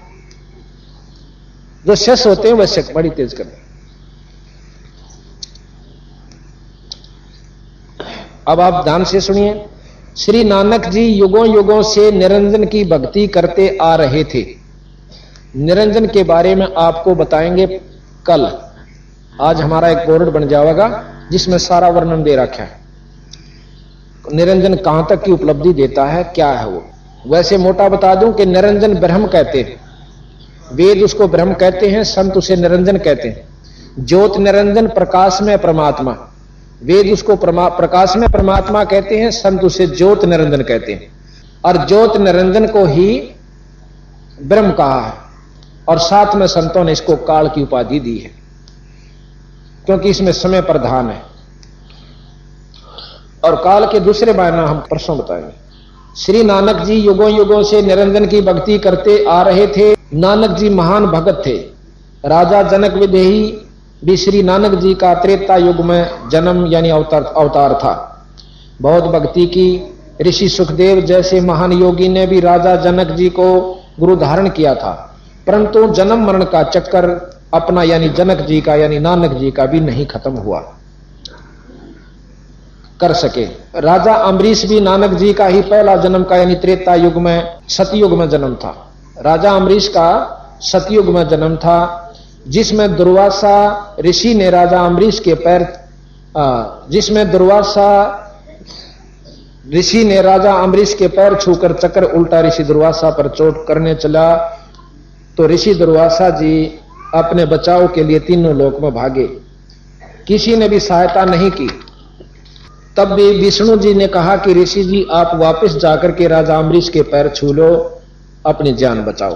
जो शिष्य होते हैं वह सिख। बड़ी तेज करें। अब आप ध्यान से सुनिए। श्री नानक जी युगों युगों से निरंजन की भक्ति करते आ रहे थे। निरंजन के बारे में आपको बताएंगे कल। आज हमारा एक बोर्ड बन जाएगा जिसमें सारा वर्णन दे रखा है। निरंजन कहां तक की उपलब्धि देता है, क्या है वो। वैसे मोटा बता दूं कि निरंजन ब्रह्म कहते हैं, वेद उसको ब्रह्म कहते हैं, संत उसे निरंजन कहते हैं। ज्योत निरंजन, प्रकाश में परमात्मा, वेद उसको प्रकाश में परमात्मा कहते हैं, संत उसे ज्योत निरंजन कहते हैं। और ज्योत निरंजन को ही ब्रह्म कहा है। और साथ में संतों ने इसको काल की उपाधि दी है, क्योंकि इसमें समय प्रधान है। और काल के दूसरे बारे में हम परसों बताएंगे। श्री नानक जी युगों युगों से निरंजन की भक्ति करते आ रहे थे। नानक जी महान भगत थे। राजा जनक विदेही भी श्री नानक जी का त्रेता युग में जन्म यानी अवतार था। बहुत भक्ति की। ऋषि सुखदेव जैसे महान योगी ने भी राजा जनक जी को गुरु धारण किया था, परंतु जन्म मरण का चक्कर अपना यानी जनक जी का यानी नानक जी का भी नहीं खत्म हुआ कर सके। राजा अम्बरीश भी नानक जी का ही पहला जन्म का यानी त्रेता युग में सतयुग में जन्म था। राजा अम्बरीश का सतयुग में जन्म था, जिसमें दुर्वासा ऋषि ने राजा अम्बरीश के पैर जिसमें दुर्वासा ऋषि ने राजा अम्बरीश के पैर छूकर चक्कर उल्टा ऋषि दुर्वासा पर चोट करने चला। तो ऋषि दुर्वासा जी अपने बचाव के लिए तीनों लोक में भागे, किसी ने भी सहायता नहीं की। तब भी विष्णु जी ने कहा कि ऋषि जी आप वापस जाकर के राजा अम्बरीश के पैर छू लो, अपनी जान बचाओ।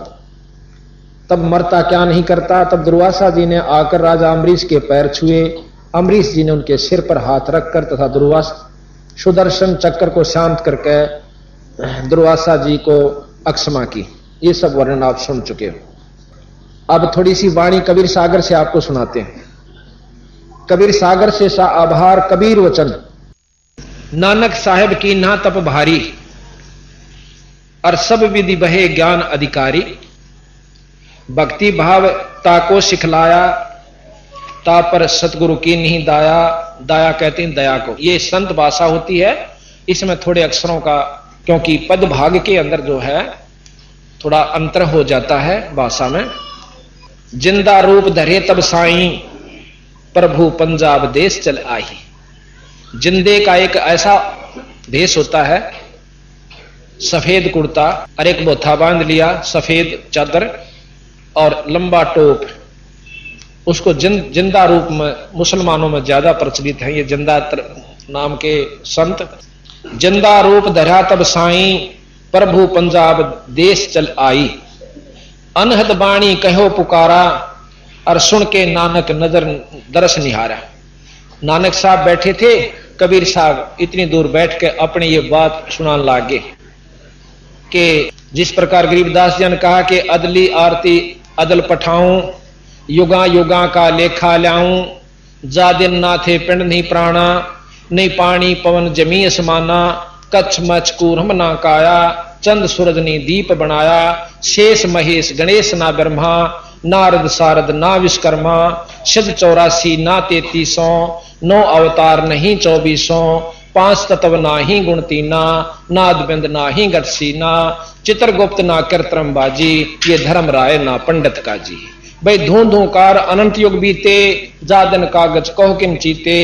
तब मरता क्या नहीं करता। तब दुर्वासा जी ने आकर राजा अम्बरीश के पैर छुए। अम्बरीश जी ने उनके सिर पर हाथ रखकर तथा दुर्वासा सुदर्शन चक्र को शांत करके दुर्वासा जी को अक्षमा की। ये सब वर्णन आप सुन चुके हो। अब थोड़ी सी वाणी कबीर सागर से आपको सुनाते हैं। कबीर सागर से सा आभार कबीर वचन, नानक साहेब की ना तप भारी, और सब विधि बहे ज्ञान अधिकारी। भक्ति भाव ताको सिखलाया, ता पर सतगुरु की नहीं दाया। दाया कहते हैं दया को। ये संत भाषा होती है, इसमें थोड़े अक्षरों का, क्योंकि पद भाग के अंदर जो है थोड़ा अंतर हो जाता है भाषा में। जिंदा रूप धरे तब साईं, प्रभु पंजाब देश चल आई। जिंदे का एक ऐसा भेष होता है, सफेद कुर्ता और एक बोथा बांध लिया, सफेद चादर और लंबा टोप, उसको जिंदा रूप में मुसलमानों में ज्यादा प्रचलित है। ये जिंदा नाम के संत। जिंदा रूप धरा तब साईं, प्रभु पंजाब देश चल आई। अनहद बाणी कहो पुकारा, और सुन के नानक नजर दरस निहारा। नानक साहब बैठे थे, कबीर साहब इतनी दूर बैठ के अपने ये बात सुनाने लागे कि जिस प्रकार गरीबदास जी ने कहा कि अदली आरती अदल पठाऊं, युगा युगा का लेखा लाऊं। जा दिन ना थे पिंड नहीं प्राणा, नहीं पानी पवन जमी असमाना। कच्छ मच कूरम ना काया, चंद सूरज ने दीप बनाया। शेष महेश गणेश ना ब्रह्मा, नारद सारद ना विश्वकर्मा। सिद्ध 84 ना 3300, 9 अवतार नहीं 2400। 5 तत्व ना ही गुण तीना, नाद बिंद ना ही गट सीना। चित्रगुप्त ना कृत्रम बाजी, ये धर्म राय ना पंडित का जी। भाई धूं धूकार अनंत युग बीते, जादन कागज कहो किन चीते।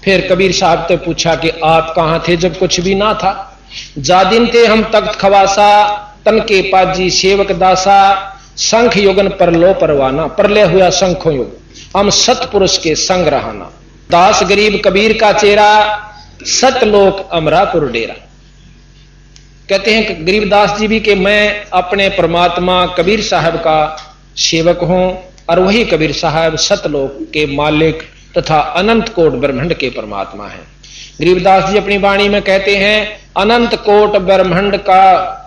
फिर कबीर साहब ने पूछा कि आप कहां थे जब कुछ भी ना था। जादिन थे हम तख्त खवासा, तन के पाजी सेवक दासा। शंख युगन पर लो परवाना, परले हुआ शंखों युग, हम सतपुरुष के संग रहाना। दास गरीब कबीर का चेहरा, सतलोक अमरापुर डेरा। कहते हैं गरीबदास जी भी कि मैं अपने परमात्मा कबीर साहब का सेवक हूं, और वही कबीर साहब सतलोक के मालिक तथा अनंत कोट ब्रह्मांड के परमात्मा हैं। गरीबदास जी अपनी वाणी में कहते हैं, अनंत कोट ब्रह्मांड का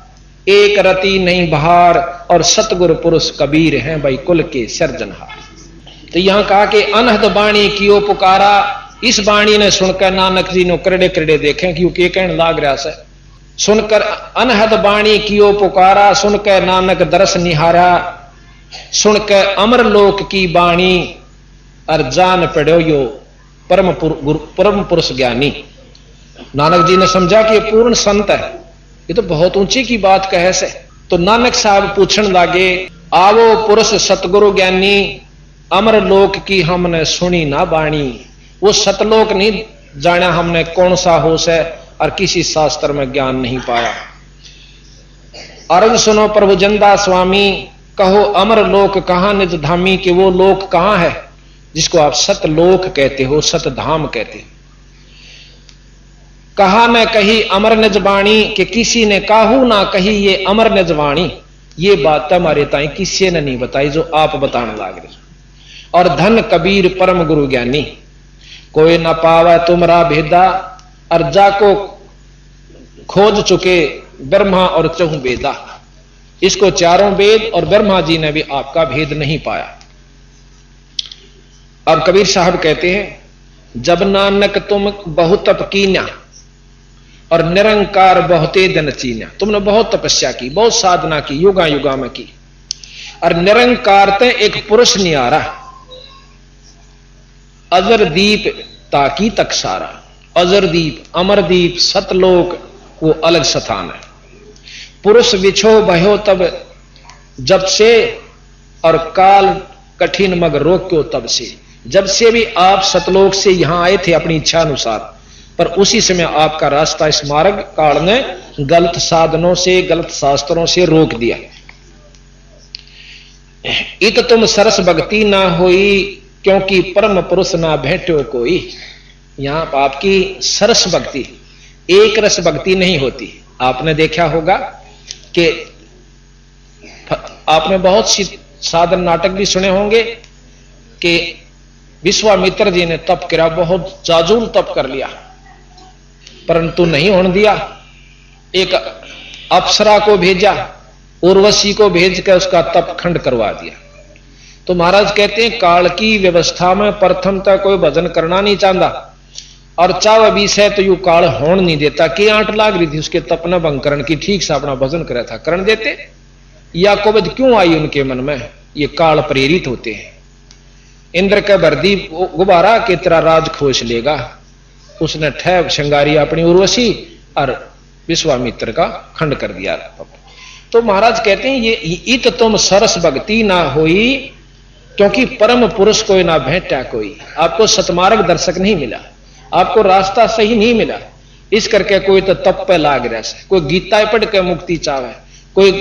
एक रति नहीं बहार, और सतगुरु पुरुष कबीर हैं भाई कुल के सर्जनहार। तो यहां कहा कि अनहद बाणी कियो पुकारा। इस बाणी ने सुनकर नानक जी ने करड़े करड़े देखे, क्योंकि कहने लाग रहा से। सुनकर अनहद बाणी कियो पुकारा, सुनकर नानक दरस निहारा। सुनकर अमर लोक की बाणी, और जान पड़ो यो परम पुरुष ज्ञानी। नानक जी ने समझा कि ये पूर्ण संत है, ये तो बहुत ऊंची की बात कहे से। तो नानक साहब पूछने लागे, आवो पुरुष सतगुरु ज्ञानी, अमर लोक की हमने सुनी ना बाणी। वो सतलोक नहीं जाना हमने कौन सा होश है, और किसी शास्त्र में ज्ञान नहीं पाया। अर्ज सुनो प्रभु जंदा स्वामी, कहो अमर लोक कहां निज धामी। कि वो लोक कहां है जिसको आप सतलोक कहते हो, सतधाम कहते हो। कहा न कही अमर निजवाणी, कि किसी ने काहू ना कही ये अमर निजवाणी। ये बात हमारे ताई किसी ने नहीं बताई जो आप बताने लाग रहे। और धन कबीर परम गुरु ज्ञानी, कोई ना पावा तुमरा भेदा। और जाको खोज चुके ब्रह्मा और चहु वेदा। इसको चारों वेद और ब्रह्मा जी ने भी आपका भेद नहीं पाया। अब कबीर साहब कहते हैं, जब नानक तुम बहुत तप कीन्या, और निरंकार बहुते दिन चीन्या। तुमने बहुत तपस्या की, बहुत साधना की, युगा युगा में की, और निरंकार ते एक पुरुष नहीं आ रहा। अजर दीप ताकी तक सारा। अजरदीप, अमरदीप, सतलोक वो अलग स्थान है। पुरुष विछो भयो तब जब से, और काल कठिन मग रोक क्यों तब से। जब से भी आप सतलोक से यहां आए थे अपनी इच्छा अनुसार, पर उसी समय आपका रास्ता इस मार्ग काल ने गलत साधनों से, गलत शास्त्रों से रोक दिया। इत तुम सरस भक्ति ना होई, क्योंकि परम पुरुष ना भेंटो कोई। यहां आपकी सरस भक्ति, एक रस भक्ति नहीं होती। आपने देखा होगा कि आपने बहुत सी साधन नाटक भी सुने होंगे कि विश्वामित्र जी ने तप किया, बहुत जाजूल तप कर लिया, परंतु नहीं होने दिया। एक अप्सरा को भेजा, उर्वशी को भेज कर उसका तप खंड करवा दिया। तो महाराज कहते हैं काल की व्यवस्था में प्रथम तक कोई भजन करना नहीं चाहता, और चाव विषय तो यू काल होने नहीं देता। कि आंट लाग रही थी उसके तप न भंग करण की, ठीक से अपना भजन करा था, करण देते। या कोविद क्यों आई उनके मन में? ये काल प्रेरित होते हैं। इंद्र का भरदी गुब्बारा के तेरा राज खोज लेगा, उसने ठहर श्रृंगारी अपनी उर्वशी और विश्वामित्र का खंड कर दिया। तो महाराज कहते हैं ये इत तुम सरस भक्ति ना होई, क्योंकि परम पुरुष कोई ना भेंटा कोई। आपको सतमार्ग दर्शक नहीं मिला, आपको रास्ता सही नहीं मिला, इस करके कोई तो तप पे लाग रहा है, कोई गीता पढ़ के मुक्ति चाहे, कोई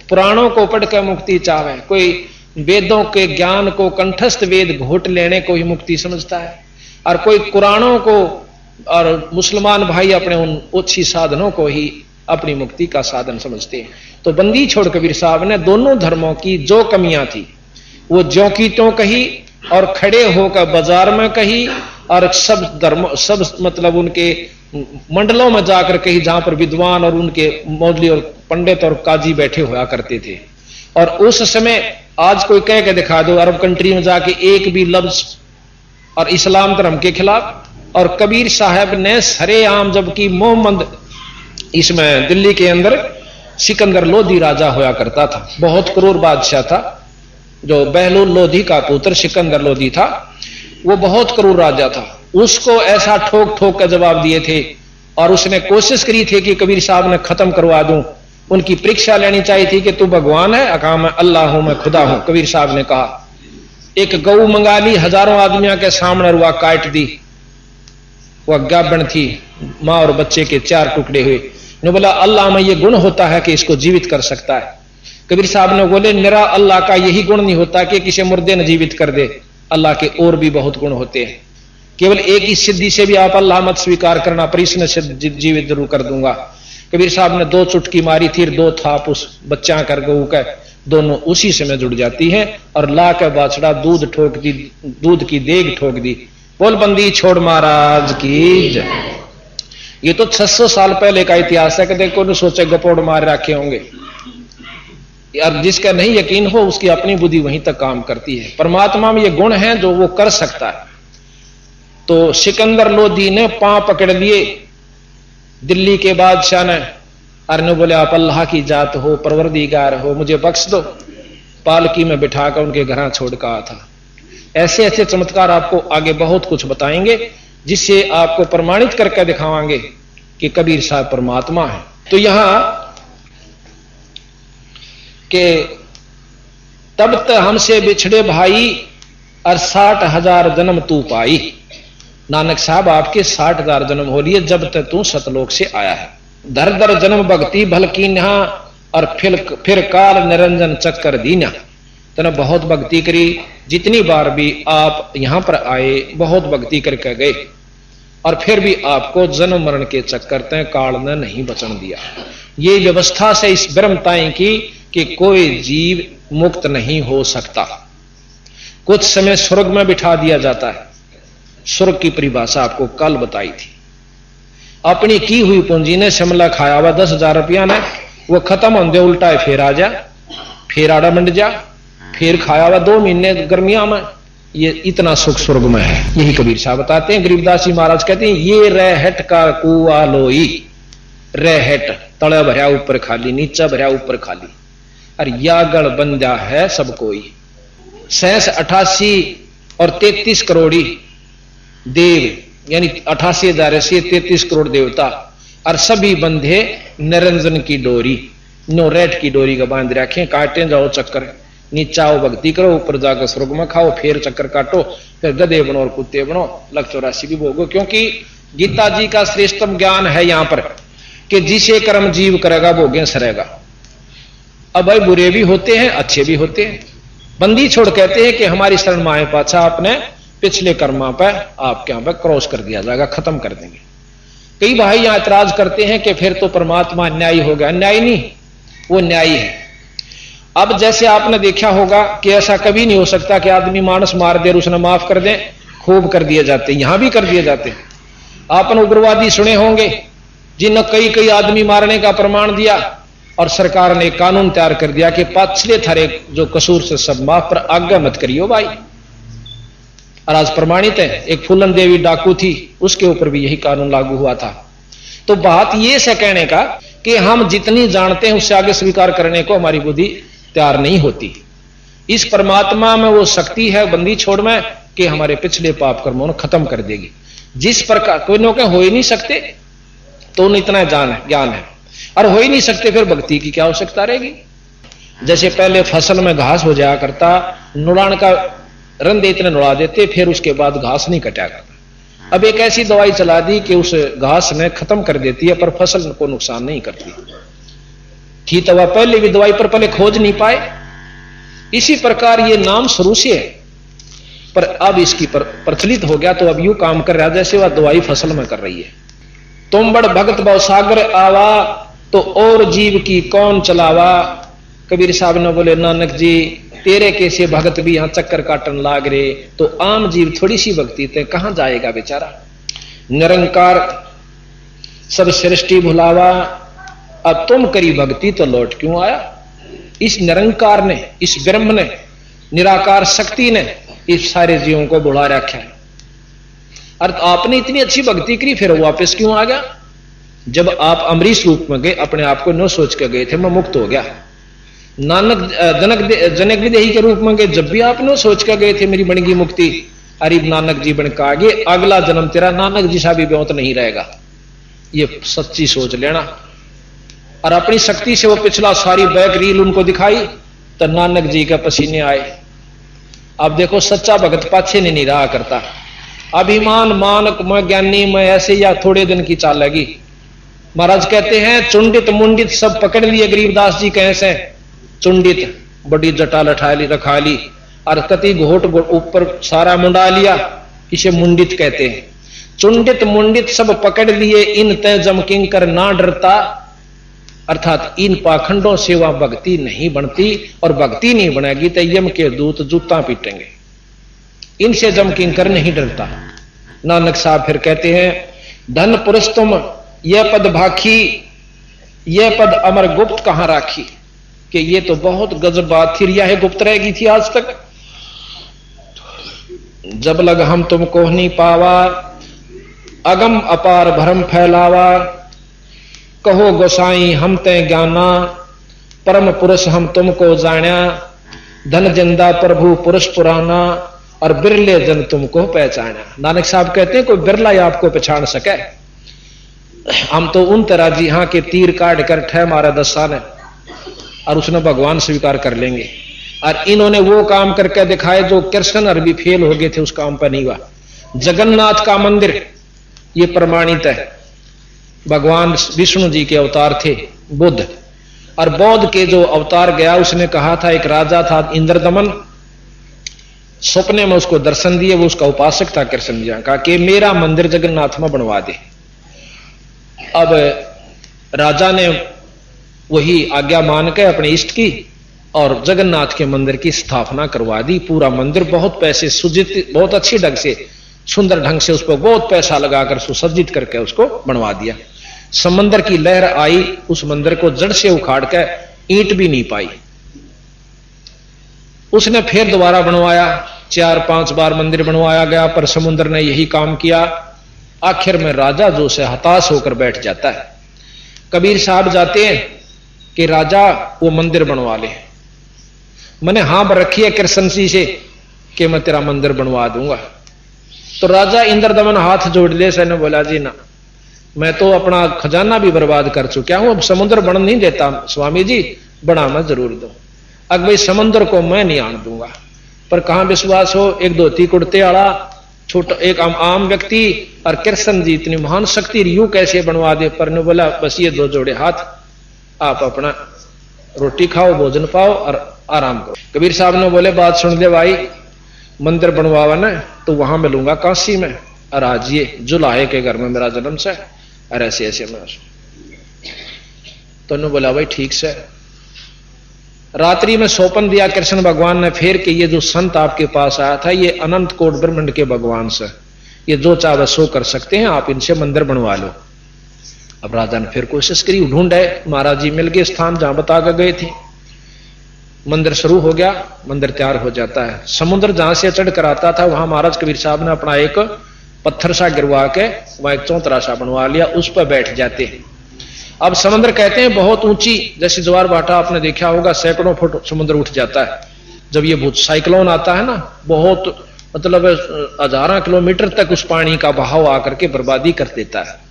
पुराणों को पढ़ के मुक्ति चाहे, कोई वेदों के ज्ञान को कंठस्थ वेद घोट लेने को ही मुक्ति समझता है, और कोई कुरानों को और मुसलमान भाई अपने उन ओछी साधनों को ही अपनी मुक्ति का साधन समझते हैं। तो बंदी छोड़ कबीर साहब ने दोनों धर्मों की जो कमियां थी वो ज्यों की त्यों कही, और खड़े होकर बाजार में कही, और सब धर्म सब मतलब उनके मंडलों में जाकर कही जहां पर विद्वान और उनके मौलवी और पंडित और काजी बैठे हुआ करते थे। और उस समय आज कोई कह के दिखा दो अरब कंट्री में जाके एक भी लफ्ज और इस्लाम धर्म के खिलाफ। और कबीर साहब ने सरेआम, जबकि मोहम्मद इसमें दिल्ली के अंदर सिकंदर लोधी राजा होया करता था, बहुत क्रूर बादशाह था, जो बहलूल लोधी का पुत्र सिकंदर लोधी था, वो बहुत क्रूर राजा था। उसको ऐसा ठोक ठोक का जवाब दिए थे, और उसने कोशिश करी थी कि कबीर साहब ने खत्म करवा दूं। उनकी परीक्षा लेनी चाहिए थी कि तू भगवान है? कहा मैं अल्लाह हूं, मैं खुदा हूं। कबीर साहब ने कहा, एक गऊ मंगा ली, हजारों आदमियों के सामने रुआ काट दी। वह गाबन थी, मां और बच्चे के 4 टुकड़े हुए। ने बोला अल्लाह में यह गुण होता है कि इसको जीवित कर सकता है। कबीर साहब ने बोले मेरा अल्लाह का यही गुण नहीं होता कि किसी मुर्दे ने जीवित कर दे, अल्लाह के और भी बहुत गुण होते हैं। केवल एक ही सिद्धि से भी आप अल्लाह मत स्वीकार करना, पर इसने जीवित जरूर कर दूंगा। कबीर साहब ने 2 चुटकी मारी थी, 2 थाप उस बच्चा कर गऊ का, दोनों उसी से में जुड़ जाती है, और ला के बाछड़ा दूध ठोक दी, दूध की देग ठोक दी। बोल बंदी छोड़ महाराज की जय। ये तो 600 साल पहले का इतिहास है, कि देखो न सोचे गपोड़ मार रखे होंगे। यार जिसका नहीं यकीन हो उसकी अपनी बुद्धि वहीं तक काम करती है। परमात्मा में ये गुण है जो वो कर सकता है। तो सिकंदर लोधी ने पांव पकड़ लिए दिल्ली के बादशाह ने, अरने बोले आप अल्लाह की जात हो, परवरदिगार हो, मुझे बख्श दो। पालकी में बिठाकर उनके घर छोड़ कर आया था। ऐसे ऐसे चमत्कार आपको आगे बहुत कुछ बताएंगे, जिससे आपको प्रमाणित करके दिखावांगे कि कबीर साहब परमात्मा है। तो यहां के तब तक हमसे बिछड़े भाई, और 60,000 जन्म तू पाई। नानक साहब आपके 60,000 जन्म हो लिए जब तक तू सतलोक से आया है। दर दर जन्म भक्ति भल की नहा, और फिर काल निरंजन चक्कर दीना। तने बहुत भक्ति करी, जितनी बार भी आप यहां पर आए बहुत भक्ति करके गए, और फिर भी आपको जन्म मरण के चक्कर तय काल ने नहीं बचन दिया। ये व्यवस्था से इस ब्रह्मताएं की कि कोई जीव मुक्त नहीं हो सकता। कुछ समय स्वर्ग में बिठा दिया जाता है। स्वर्ग की परिभाषा आपको कल बताई थी। अपनी की हुई पूंजी ने शिमला खाया हुआ 10,000 रुपया ने, वो खत्म होंगे उल्टा है, फिर आ जा, फिर आड़ा मंड जा, फिर खाया हुआ 2 महीने गर्मियां में। ये इतना सुख स्वर्ग में है। यही कबीर साहब बताते हैं। गरीबदास जी महाराज कहते हैं ये रहट का कुआ लोई, रहट तले भरया ऊपर खाली, नीचा भरया ऊपर खाली, और यागड़ बंदा है सब कोई। 88 और 33 करोड़ी देव, यानी 88,000 से 33 करोड़ देवता, और सभी बंधे निरंजन की डोरी, नो रेट की डोरी का बांध रखे। काटे जाओ चक्कर, नीचा आओ भक्ति करो, ऊपर जाकर स्वर्ग में खाओ, फिर चक्कर काटो, फिर गधे बनो और कुत्ते बनो, लख 84 भी भोगो। क्योंकि गीता जी का श्रेष्ठतम ज्ञान है यहां पर कि जिसे कर्म जीव करेगा भोगे सरेगा। अब भाई बुरे भी होते हैं, अच्छे भी होते हैं। बंदी छोड़ कहते हैं कि हमारी शरण माए पाछा अपने पिछले कर्मा पर आपके यहां पर क्रॉस कर दिया जाएगा, खत्म कर देंगे। कई भाई यहां ऐतराज करते हैं कि फिर तो परमात्मा न्यायी हो गया। न्यायी नहीं, वो न्यायी है। अब जैसे आपने देखा होगा कि ऐसा कभी नहीं हो सकता कि आदमी मानस मार दे और उसने माफ कर दे, खूब कर दिए जाते, यहां भी कर दिए जाते। आपने उग्रवादी सुने होंगे जिन्होंने कई कई आदमी मारने का प्रमाण दिया और सरकार ने कानून तैयार कर दिया कि पाछले थारे जो कसूर से सब माफ, पर आज्ञा मत करियो भाई। और आज प्रमाणित है, एक फूलन देवी डाकू थी, उसके ऊपर भी यही कानून लागू हुआ था। तो बात यह से कहने का कि हम जितनी जानते हैं उससे आगे स्वीकार करने को हमारी बुद्धि तैयार नहीं होती। इस परमात्मा में वो शक्ति है बंदी छोड़ में कि हमारे पिछले पाप कर्मों को खत्म कर देगी। जिस प्रकार कोई नो के हो ही नहीं सकते तो उन्हें इतना ज्ञान है, और हो ही नहीं सकते फिर भक्ति की क्या आवश्यकता रहेगी। जैसे पहले फसल में घास हो जाया करता, नुड़ान का रंधे इतने नुड़ा देते, फिर उसके बाद घास नहीं कटा करता। अब एक ऐसी दवाई चला दी कि उस घास ने खत्म कर देती है पर फसल को नुकसान नहीं करती थी। तो वह पहले भी दवाई पर पहले खोज नहीं पाए। इसी प्रकार ये नाम शुरू से है, पर अब इसकी प्रचलित हो गया तो अब यूं काम कर रहा है जैसे वह दवाई फसल में कर रही है। तुम बड़ भगत भव सागर आवा, तो और जीव की कौन चलावा। कबीर साहब ने बोले नानक जी तेरे कैसे भगत भी यहां चक्कर काटन लाग रहे, तो आम जीव थोड़ी सी भक्ति ते कहां जाएगा बेचारा। निरंकार सब सृष्टि भुलावा, अब तुम करी भक्ति तो लौट क्यों आया। इस निरंकार ने, इस ब्रह्म ने, निराकार शक्ति ने इस सारे जीवों को बुला रखा है। और आपने इतनी अच्छी भक्ति करी फिर वापस क्यों आ गया। जब आप अमरीश रूप में गए अपने आप को न सोच के गए थे मैं मुक्त हो गया। नानक जनक विदेही के रूप में गए जब भी आप न सोच के गए थे मेरी बनेगी मुक्ति। अरे नानक जी बन के आगे अगला जन्म तेरा नानक जी सा भी ब्योत नहीं रहेगा, ये सच्ची सोच लेना। और अपनी शक्ति से वो पिछला सारी बैक रील उनको दिखाई तो नानक जी के पसीने आए। अब देखो सच्चा भगत पाछे नहीं रहा करता। अभिमान मानक मैं ज्ञानी मैं ऐसे या थोड़े दिन की चाल लगी। महाराज कहते हैं चुंडित मुंडित सब पकड़ लिए। गरीबदास जी कैसे चुंडित बड़ी जटा लठाली रखा ली और कति घोट ऊपर सारा मुंडा लिया, इसे मुंडित कहते हैं। चुंडित मुंडित सब पकड़ लिए इन तय जमकिंग कर ना डरता, अर्थात इन पाखंडों से वह भक्ति नहीं बनती और भक्ति नहीं बनेगी तो यम के दूत जूता पीटेंगे। इनसे जम किंकर नहीं डरता। नानक साहब फिर कहते हैं धन पुरुष तुम यह पद भाखी, यह पद अमर गुप्त कहां राखी। कि ये तो बहुत गजब बात थी, यह गुप्त रहेगी थी आज तक। जब लग हम तुमको नहीं पावा, अगम अपार भरम फैलावा। कहो गोसाई हम तय ज्ञाना, परम पुरुष हम तुमको जाना। धन जिंदा प्रभु पुरुष पुराना, और बिरले जन तुमको पहचाना। नानक साहब कहते हैं कोई बिरला ही आपको पहचान सके। हम तो उन तरह जी हाँ के तीर काट कर ठह मारा दस्सा ने और उसने भगवान स्वीकार कर लेंगे। और इन्होंने वो काम करके दिखाए जो कृष्ण और भी फेल हो गए थे, उस काम पर नहीं हुआ। जगन्नाथ का मंदिर ये प्रमाणित है। भगवान विष्णु जी के अवतार थे बुद्ध, और बौद्ध के जो अवतार गया उसने कहा था, एक राजा था इंद्रदमन, सपने में उसको दर्शन दिए, वो उसका उपासक था कृष्ण जी, कहा कि मेरा मंदिर जगन्नाथ में बनवा दे। अब राजा ने वही आज्ञा मान के अपने इष्ट की और जगन्नाथ के मंदिर की स्थापना करवा दी। पूरा मंदिर बहुत पैसे सुजित, बहुत अच्छी ढंग से, सुंदर ढंग से उस पर बहुत पैसा लगाकर सुसज्जित करके उसको बनवा दिया। समंदर की लहर आई, उस मंदिर को जड़ से उखाड़ के ईंट भी नहीं पाई। उसने फिर दोबारा बनवाया, 4-5 बार मंदिर बनवाया गया, पर समुद्र ने यही काम किया। आखिर में राजा जो से हताश होकर बैठ जाता है। कबीर साहब जाते हैं कि राजा वो मंदिर बनवा ले। मैंने हाँ रखी है कृष्ण जी से कि मैं तेरा मंदिर बनवा दूंगा। तो राजा इंद्रदमन हाथ जोड़ ले, सैने बोला जी ना, मैं तो अपना खजाना भी बर्बाद कर चुका हूं, अब समुद्र बन नहीं देता। स्वामी जी बना मैं जरूर दो। अब भाई समुद्र को मैं नहीं आन दूंगा। पर कहां विश्वास हो, एक धोती कुर्ते वाला छोटा एक आम व्यक्ति और कृष्ण जी इतनी महान शक्ति यूं कैसे बनवा दे। पर ने बोला बस ये 2 जोड़े हाथ, आप अपना रोटी खाओ, भोजन पाओ और आराम करो। कबीर साहब ने बोले बात सुन दे भाई, मंदिर बनवावा ना तो वहां मिलूंगा काशी में, और आज ये जुलाहे के घर में मेरा जन्म से, और ऐसे ऐसे मैं तो बोला भाई ठीक से। रात्रि में सौपन दिया कृष्ण भगवान ने फिर कि ये जो संत आपके पास आया था ये अनंत कोट ब्रह्मांड के भगवान से, ये जो चाहे सो कर सकते हैं, आप इनसे मंदिर बनवा लो। अब राजा ने फिर कोशिश करी, ढूंढे, महाराज जी मिल गए स्थान जहां बता कर गए थे। मंदिर शुरू हो गया, मंदिर तैयार हो जाता है। समुद्र जहां से चढ़ कर आता था वहां महाराज कबीर साहब ने अपना एक पत्थर सा गिरवा के वहां एक चौतरा सा बनवा लिया, उस पर बैठ जाते हैं। अब समुद्र कहते हैं बहुत ऊंची, जैसे ज्वार भाटा आपने देखा होगा, सैकड़ों फुट समुद्र उठ जाता है। जब ये भूत साइक्लोन आता है ना, बहुत मतलब हजारों किलोमीटर तक उस पानी का बहाव आकर के बर्बादी कर देता है।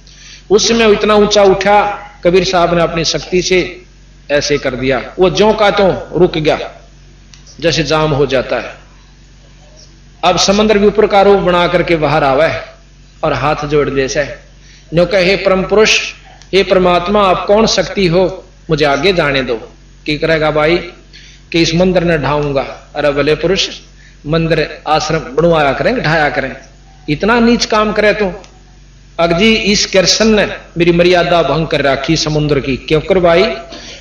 उस समय इतना ऊंचा उठा, कबीर साहब ने अपनी शक्ति से ऐसे कर दिया, वो ज्यों का त्यों रुक गया, जैसे जाम हो जाता है। अब समुद्र भी ऊपर का रूप बना करके बाहर आवा है और हाथ जोड़ दे से न्यो कहे, हे परम पुरुष, हे परमात्मा, आप कौन शक्ति हो, मुझे आगे जाने दो। की करेगा भाई कि इस मंदिर ने ढाऊंगा। अरे भले पुरुष, मंदिर आश्रम बनवाया करें, ढाया करें, इतना नीच काम करे तो। अगजी इस कृष्ण ने मेरी मर्यादा भंग कर रखी समुद्र की। क्यों कर भाई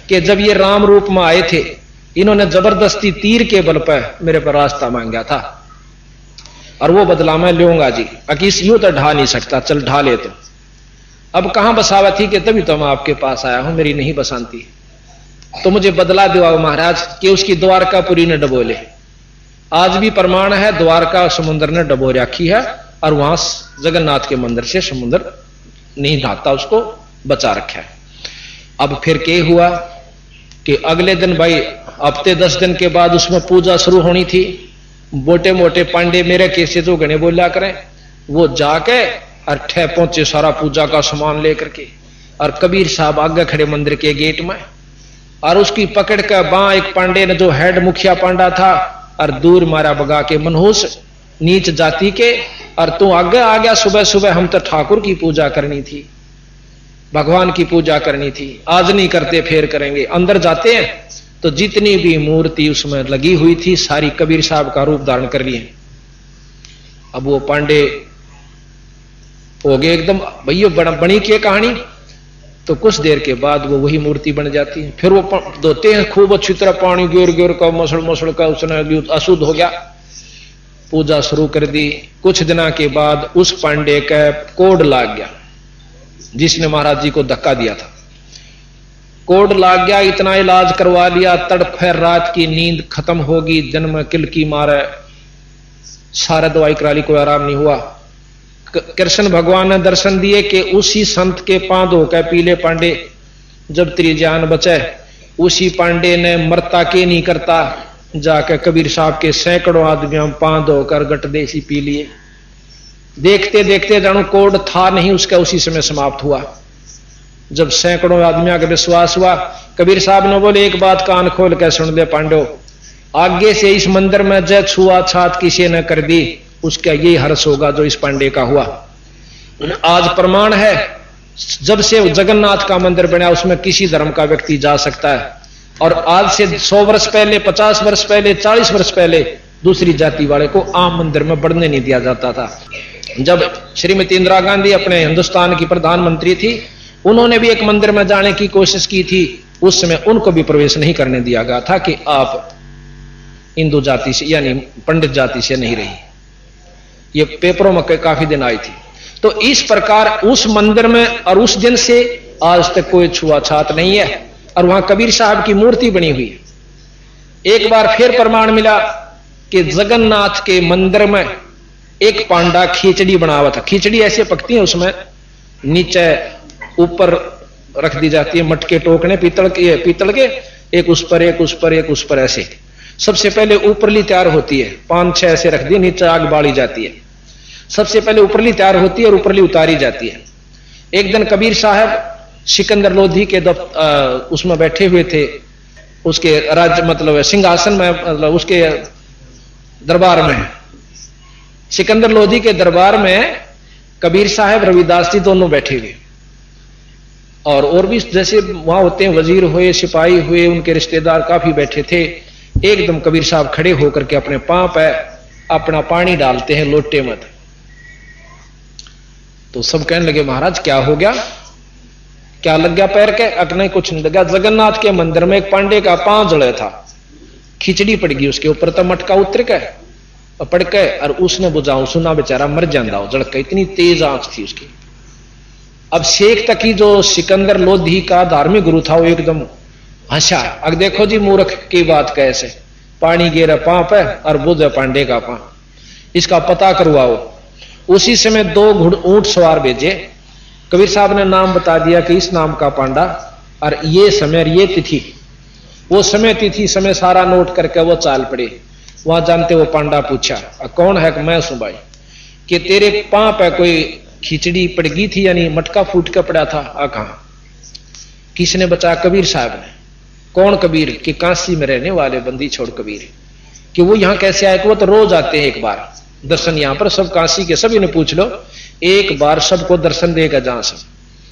कि जब ये राम रूप में आए थे, इन्होंने जबरदस्ती तीर के बल पर मेरे पर रास्ता मांगा था, और वो बदला मैं लूंगा जी। अकीस यूं तो ढा नहीं सकता, चल ढा ले। तो अब कहां बसावा थी कि तभी तो मैं आपके पास आया हूं, मेरी नहीं बसाती तो मुझे बदला दिवा महाराज कि उसकी द्वारकापुरी ने डबोले। आज भी प्रमाण है, द्वारका समुद्र ने डबो रखी है, और वहां जगन्नाथ के मंदिर से समुद्र नहीं ढाता, उसको बचा रखा है। अब फिर क्या हुआ कि अगले दिन भाई हफ्ते 10 दिन के बाद उसमें पूजा शुरू होनी थी। मोटे मोटे पांडे मेरे कैसे जो गणे बोला करें, वो जाके और ठह पहुंचे सारा पूजा का सामान लेकर के, और कबीर साहब आगे खड़े मंदिर के गेट में, और उसकी पकड़ कर बां एक पांडे ने जो हेड मुखिया पांडा था, और दूर मारा बगा के मनहूस नीच जाति के, और तू आगे आ गया। सुबह सुबह हम तो ठाकुर की पूजा करनी थी, भगवान की पूजा करनी थी, आज नहीं करते फिर करेंगे। अंदर जाते हैं तो जितनी भी मूर्ति उसमें लगी हुई थी सारी कबीर साहब का रूप धारण कर लिए। अब वो पांडे हो गए एकदम, भैया बनी की कहानी। तो कुछ देर के बाद वो वही मूर्ति बन जाती है। फिर वो धोते हैं खूब अच्छी तरह, पानी गिर गिर का मसड़ मसड़ का उसने अशुद्ध हो गया। पूजा शुरू कर दी। कुछ दिनों के बाद उस पांडे का कोड लाग गया, जिसने महाराज जी को धक्का दिया था। कोड लाग गया, इतना इलाज करवा लिया, तड़फे रात की नींद खत्म होगी, दिन में किलकी मारे, सारा दवाई करा ली, कोई आराम नहीं हुआ। कृष्ण भगवान ने दर्शन दिए कि उसी संत के पांव धोकर पीले पांडे जब तेरी जान बचे, उसी पांडे ने मरता के नहीं करता जाकर कबीर साहब के सैकड़ों आदमियों पांव धोकर गट देसी पी लिए। देखते देखते जानो कोड था नहीं उसका, उसी समय समाप्त हुआ। जब सैकड़ों आदमियों का विश्वास हुआ, कबीर साहब ने बोले एक बात कान खोल कर सुन दे पांडो, आगे से इस मंदिर में जय छुआ छात किसी ने कर दी, उसका यही हर्ष होगा जो इस पांडे का हुआ। आज प्रमाण है, जब से जगन्नाथ का मंदिर बना उसमें किसी धर्म का व्यक्ति जा सकता है, और आज से 100 वर्ष पहले, 50 वर्ष पहले, 40 वर्ष पहले दूसरी जाति वाले को आम मंदिर में बढ़ने नहीं दिया जाता था। जब श्रीमती इंदिरा गांधी अपने हिंदुस्तान की प्रधानमंत्री थी, उन्होंने भी एक मंदिर में जाने की कोशिश की थी, उस समय उनको भी प्रवेश नहीं करने दिया गया था कि आप हिंदू जाति से यानी पंडित जाति से नहीं रही। ये पेपरों में काफी दिन आई थी। तो इस प्रकार उस मंदिर में और उस दिन से आज तक कोई छुआछात नहीं है, और वहां कबीर साहब की मूर्ति बनी हुई है। एक बार फिर प्रमाण मिला कि जगन्नाथ के मंदिर में एक पांडा खिचड़ी बना हुआ था। खिचड़ी ऐसे पकती है, उसमें नीचे ऊपर रख दी जाती है मटके टोकने पीतल के, एक उस पर एक उस पर एक उस पर, ऐसे सबसे पहले ऊपरली तैयार होती है, 5-6 ऐसे रख दिए, नीचे आग बाड़ी जाती है। सबसे पहले ऊपरली तैयार होती है और ऊपरली उतारी जाती है। एक दिन कबीर साहब सिकंदर लोधी के उसमें बैठे हुए थे, उसके राज्य मतलब सिंहासन में, मतलब उसके दरबार में, सिकंदर लोधी के दरबार में कबीर साहब रविदास जी दोनों बैठे हुए। और भी जैसे वहां होते हैं, वजीर हुए, सिपाही हुए, उनके रिश्तेदार काफी बैठे थे। एकदम कबीर साहब खड़े होकर के अपने पांव पे अपना पानी डालते हैं लोटे मत। तो सब कहने लगे महाराज क्या हो गया, क्या लग गया पैर के? नहीं कुछ नहीं लगा। जगन्नाथ के मंदिर में एक पांडे का पांव जड़े था, खिचड़ी पड़ गई उसके ऊपर, तो मटका उतर के पड़ के और उसने बुझाऊ सुना, बेचारा मर जाता जड़ के, इतनी तेज आंच थी उसकी। अब शेख तकी जो सिकंदर लोधी का धार्मिक गुरु था वो एकदम हंसा। अब देखो जी मूर्ख की बात कैसे, पानी गिरा पांव पे और बुझे पांडे का पांव, इसका पता करवाओ। उसी समय 2 ऊंट सवार भेजे। कबीर साहब ने नाम बता दिया कि इस नाम का पांडा और ये समय और ये तिथि, वो समय तिथि समय सारा नोट करके वो चाल पड़े। वहां जानते वो पांडा पूछा कौन है? मैं सु भाई। कि तेरे पांव पे कोई खिचड़ी पड़ गई थी, यानी मटका फूट के पड़ा था? कहां? किसने बचाया? कबीर साहब ने। कौन कबीर? कि काशी में रहने वाले बंदी छोड़ कबीर। कि वो यहां कैसे आए? कि वो तो रोज आते हैं एक बार दर्शन यहां पर, सब काशी के सभी ने पूछ लो, एक बार सबको दर्शन देगा जहां से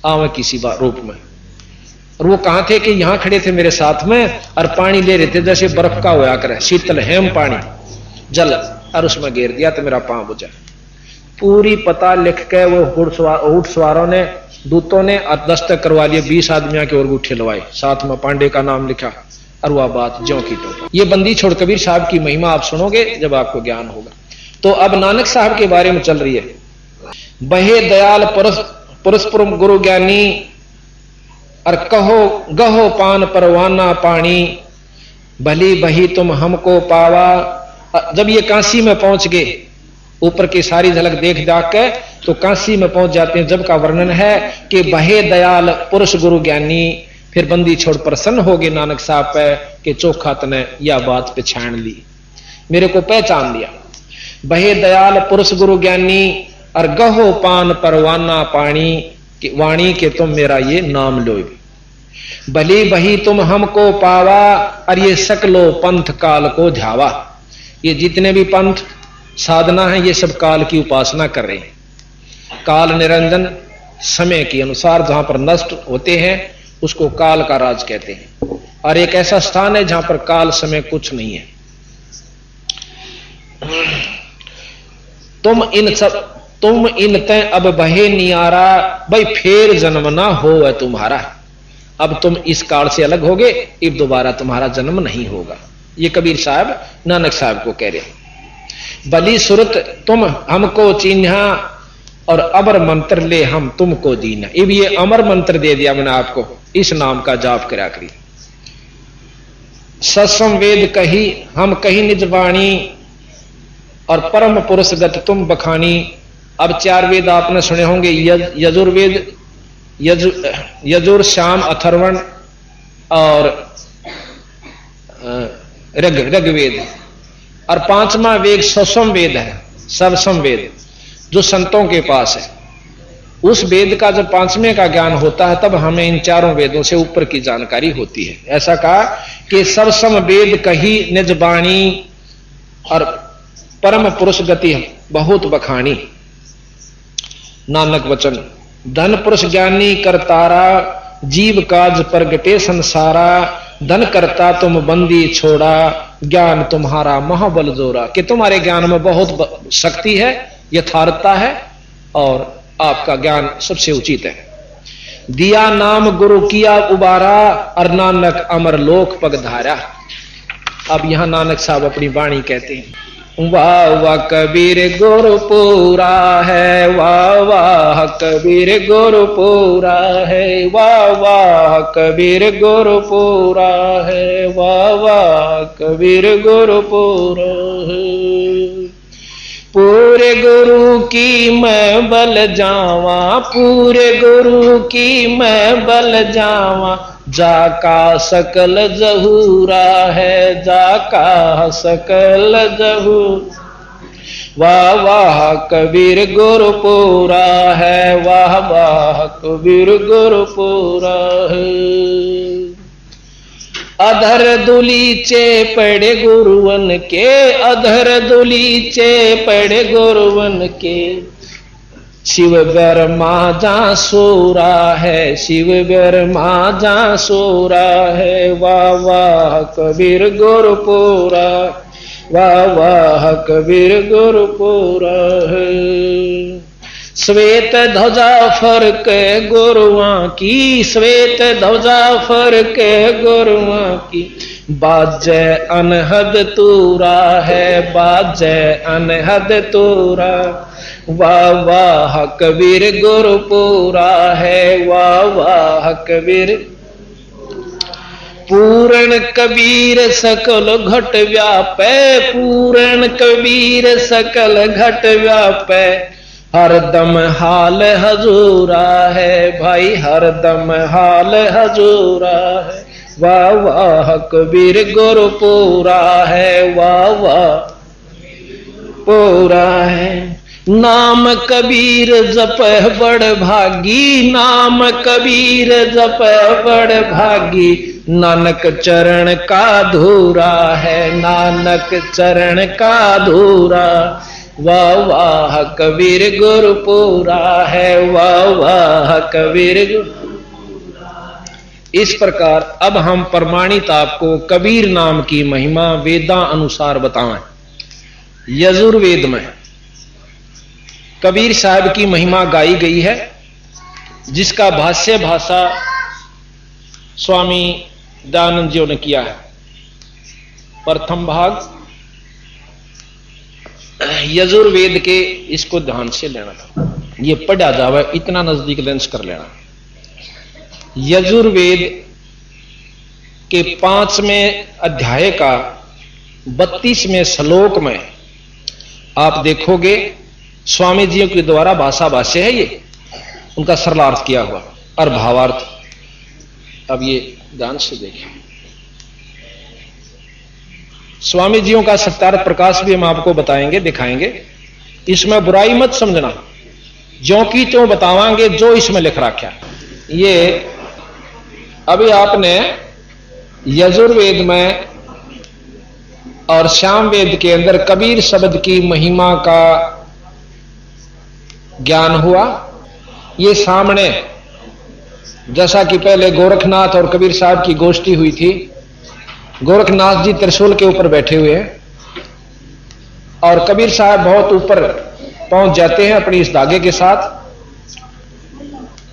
आवे किसी बार रूप में। और वो कहां थे? कि यहां खड़े थे मेरे साथ में और पानी ले रहे थे, जैसे बर्फ का होया करे, शीतल हेम पानी जल, और उसमें घेर दिया तो मेरा पांव बुझा। पूरी पता लिख के वो ऊंट सवारों ने, दूतों ने और दस्तक करवा लिए। 20 आदमियों के और अंगूठे लवाए, साथ में पांडे का नाम लिखा और वह बात ज्यों की त्यों। ये बंदी छोड़ कबीर साहब की महिमा आप सुनोगे जब आपको ज्ञान होगा। तो अब नानक साहब के बारे में चल रही है। बहे दयाल परस्पर गुरु ज्ञानी और कहो गहो पान परवाना पानी, भली बही तुम हमको पावा। जब ये काशी में पहुंच गए, ऊपर की सारी झलक देख जाक के तो काशी में पहुंच जाते हैं। जब का वर्णन है कि बहे दयाल पुरुष गुरु ज्ञानी, फिर बंदी छोड़ प्रसन्न हो गए नानक साहब पे कि चोखा तने यह बात पहचान ली, मेरे को पहचान लिया। बहे दयाल पुरुष गुरु ज्ञानी और गहो पान परवाना पानी, वाणी के तुम मेरा ये नाम लो। भली बही तुम हमको पावा और ये सकलो पंथ काल को ध्यावा। ये जितने भी पंथ साधना है ये सब काल की उपासना कर रहे हैं। काल निरंजन, समय के अनुसार जहां पर नष्ट होते हैं उसको काल का राज कहते हैं। और एक ऐसा स्थान है जहां पर काल समय कुछ नहीं है। तुम इन तय अब बहे नियारा, भाई फेर जन्म ना हो है तुम्हारा। अब तुम इस काल से अलग होगे, अब दोबारा तुम्हारा जन्म नहीं होगा। ये कबीर साहब नानक साहब को कह रहे हैं। बली सुरत तुम हमको चिन्हा और अमर मंत्र ले हम तुमको दीना। अब ये अमर मंत्र दे दिया मैंने आपको, इस नाम का जाप करा करी। सत्सम वेद कही हम कही निज वाणी और परम पुरुष गत तुम बखानी। अब 4 वेद आपने सुने होंगे, यजुर्वेद, यजुर, शाम, अथर्वण और ऋग्वेद। और 5वां वेद ससम वेद है, सर्वसम वेद, जो संतों के पास है। उस वेद का जब 5वें का ज्ञान होता है तब हमें इन 4 वेदों से ऊपर की जानकारी होती है। ऐसा कहा कि सर्वसम वेद कही निज बाणी और परम पुरुष गति बहुत बखानी। नानक वचन धन पुरुष ज्ञानी करतारा, जीव काज प्रगटे संसारा। धन करता तुम बंदी छोड़ा, ज्ञान तुम्हारा महाबल जोरा। कि तुम्हारे ज्ञान में बहुत शक्ति है, यथार्थता है और आपका ज्ञान सबसे उचित है। दिया नाम गुरु किया उबारा और नानक अमर लोक पगधारा। अब यहां नानक साहब अपनी वाणी कहते हैं, वाह वाह कबीर गुरु पूरा है, वाह वाह कबीर गुरु पूरा है, वाह वाह कबीर गुरु पूरा है, वाह वाह कबीर गुरु पूरा है। पूरे गुरु की मैं बल जावा, पूरे गुरु की मैं बल जावा। जाका सकल जहूरा है, जाका सकल जहूर। वाह वाह कबीर गुरु पूरा है, वाह वाह कबीर गुरु पूरा है। अधर दुलीचे पड़े गुरुवन के, अधर दुलीचे पड़े गुरुवन के। शिव ब्रह्मा जा सोरा है, शिव ब्रह्मा जा सोरा है, वाह वाह कबीर गुरपुरा, वाह वाह कबीर गुरपुरा है। श्वेत ध्वजा फर के गुरुआ की, श्वेत ध्वजा फर के गुरुआ की, बाजे अनहद तूरा है, बाजे अनहद तूरा, वाह वाह कबीर गुरपुरा है, वाह वाह कबीर। पूर्ण कबीर सकल घट व्यापै, पूर्ण कबीर सकल घट व्यापै, हरदम हाल हजूरा है भाई, हरदम हाल हजूरा है, वाह वाह कबीर गुरपुरा है, वाह वाह पूरा है। नाम कबीर जप बड़ भागी, नाम कबीर जप बड़ भागी, नानक चरण का धूरा है, नानक चरण का धूरा, वाह वाह कबीर गुरपुरा है, वाह वाह कबीर। इस प्रकार अब हम प्रमाणित आपको कबीर नाम की महिमा वेदा अनुसार बताएं। यजुर्वेद में कबीर साहब की महिमा गाई गई है, जिसका भाष्य भाषा स्वामी दयानंद जी ने किया है। प्रथम भाग यजुर्वेद के, इसको ध्यान से लेना था, ये पढ़ा जावे, इतना नजदीक लेंस कर लेना। यजुर्वेद के 5वें अध्याय का 32वें श्लोक में आप देखोगे स्वामी जी के द्वारा भाषा भाष्य है, ये उनका सरलार्थ किया हुआ और भावार्थ। अब ये ध्यान से देखिए, स्वामी जियों का सत्यार्थ प्रकाश भी हम आपको बताएंगे, दिखाएंगे। इसमें बुराई मत समझना, ज्यों की त्यों बतावांगे जो इसमें लिख रखा। ये अभी आपने यजुर्वेद में और सामवेद के अंदर कबीर शब्द की महिमा का ज्ञान हुआ। ये सामने जैसा कि पहले गोरखनाथ और कबीर साहब की गोष्ठी हुई थी, गोरखनाथ जी त्रिशूल के ऊपर बैठे हुए हैं और कबीर साहब बहुत ऊपर पहुंच जाते हैं अपनी इस धागे के साथ।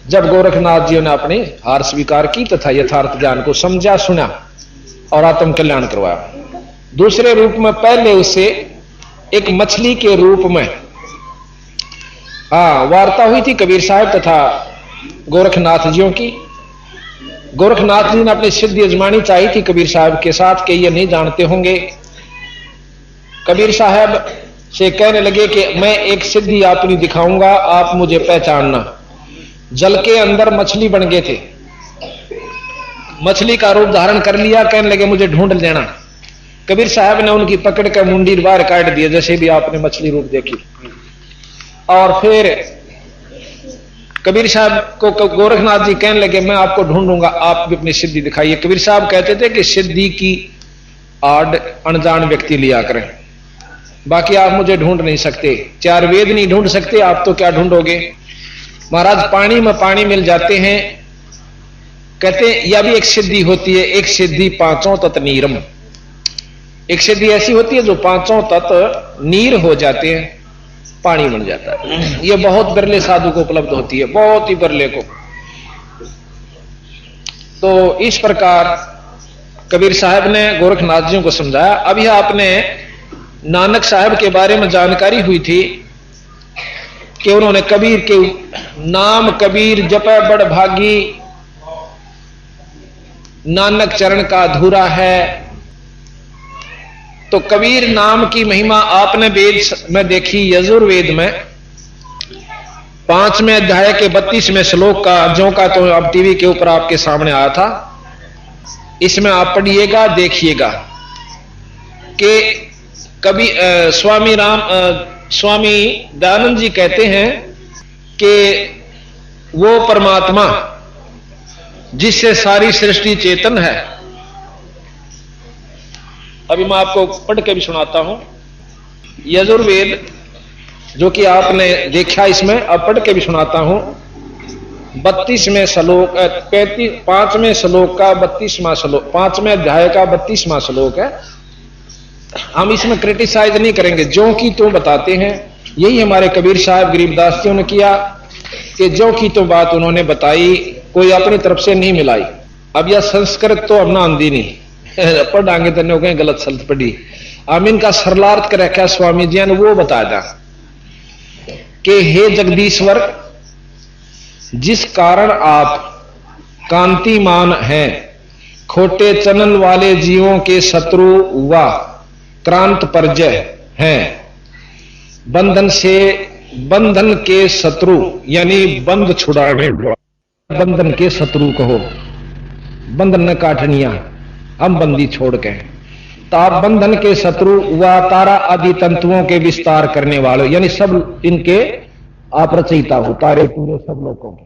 जब गोरखनाथ जी ने अपनी हार स्वीकार की तथा यथार्थ ज्ञान को समझा, सुना और आत्म कल्याण करवाया। दूसरे रूप में पहले उसे एक मछली के रूप में वार्ता हुई थी कबीर साहब तथा गोरखनाथ जियों की। गोरखनाथ जी ने अपनी सिद्धि अजमानी चाहिए थी कबीर साहब के साथ कि ये नहीं जानते होंगे। कबीर साहब से कहने लगे कि मैं एक सिद्धि अपनी दिखाऊंगा, आप मुझे पहचानना। जल के अंदर मछली बन गए थे, मछली का रूप धारण कर लिया, कहने लगे मुझे ढूंढ लेना। कबीर साहब ने उनकी पकड़ कर मुंडी बाहर काट दिया, जैसे भी आपने मछली रूप देखी। और फिर कबीर साहब को गोरखनाथ जी कहने लगे मैं आपको ढूंढूंगा, आप भी अपनी सिद्धि दिखाइए। कबीर साहब कहते थे कि सिद्धि की आड़ अनजान व्यक्ति लिया करें, बाकी आप मुझे ढूंढ नहीं सकते, 4 वेद नहीं ढूंढ सकते, आप तो क्या ढूंढोगे। महाराज पानी में पानी मिल जाते हैं, कहते यह भी एक सिद्धि होती है। एक सिद्धि 5 तत्व नीरम, एक सिद्धि ऐसी होती है जो 5 तत्व नीर हो जाते हैं, पानी बन जाता है। यह बहुत बिरले साधु को उपलब्ध होती है, बहुत ही बिरले को। तो इस प्रकार कबीर साहब ने गोरखनाथ जी को समझाया। अभी आपने नानक साहब के बारे में जानकारी हुई थी कि उन्होंने कबीर के नाम कबीर जपै बड़ भागी, नानक चरण का अधूरा है। तो कबीर नाम की महिमा आपने वेद में देखी, यजुर्वेद में 5वें अध्याय के 32वें श्लोक का जो का तो अब टीवी के ऊपर आपके सामने आया था। इसमें आप पढ़िएगा, देखिएगा कि कभी स्वामी दयानंद जी कहते हैं कि वो परमात्मा जिससे सारी सृष्टि चेतन है। अभी मैं आपको पढ़ के भी सुनाता हूं। यजुर्वेद जो कि आपने देखा। इसमें अब पढ़ के भी सुनाता हूं। 32वें श्लोक 5वें श्लोक का 32वां श्लोक, 5वें अध्याय का 32वां श्लोक है। हम इसमें क्रिटिसाइज नहीं करेंगे, जो कि तो बताते हैं। यही हमारे कबीर साहब गरीबदास जी ने किया कि जो की तो बात उन्होंने बताई, कोई अपनी तरफ से नहीं मिलाई। अब यह संस्कृत तो हमने आंदी नहीं पढ़ांगे तो कहीं गलत शब्द पढ़ी। हम इनका सरलार्थ कर रखा स्वामी जी ने वो बताया कि हे जगदीश्वर, जिस कारण आप कांतिमान हैं, खोटे चनन वाले जीवों के शत्रु व क्रांत परजय हैं, बंधन के शत्रु यानी बंध छुड़ाने, बंधन के शत्रु कहो, बंधन न काटनिया, हम बंदी छोड़ के, तो आप बंधन के शत्रु व तारा आदि तंतुओं के विस्तार करने वाले, यानी सब इनके आप रचयिता हो, तारे पूरे सब लोगों के।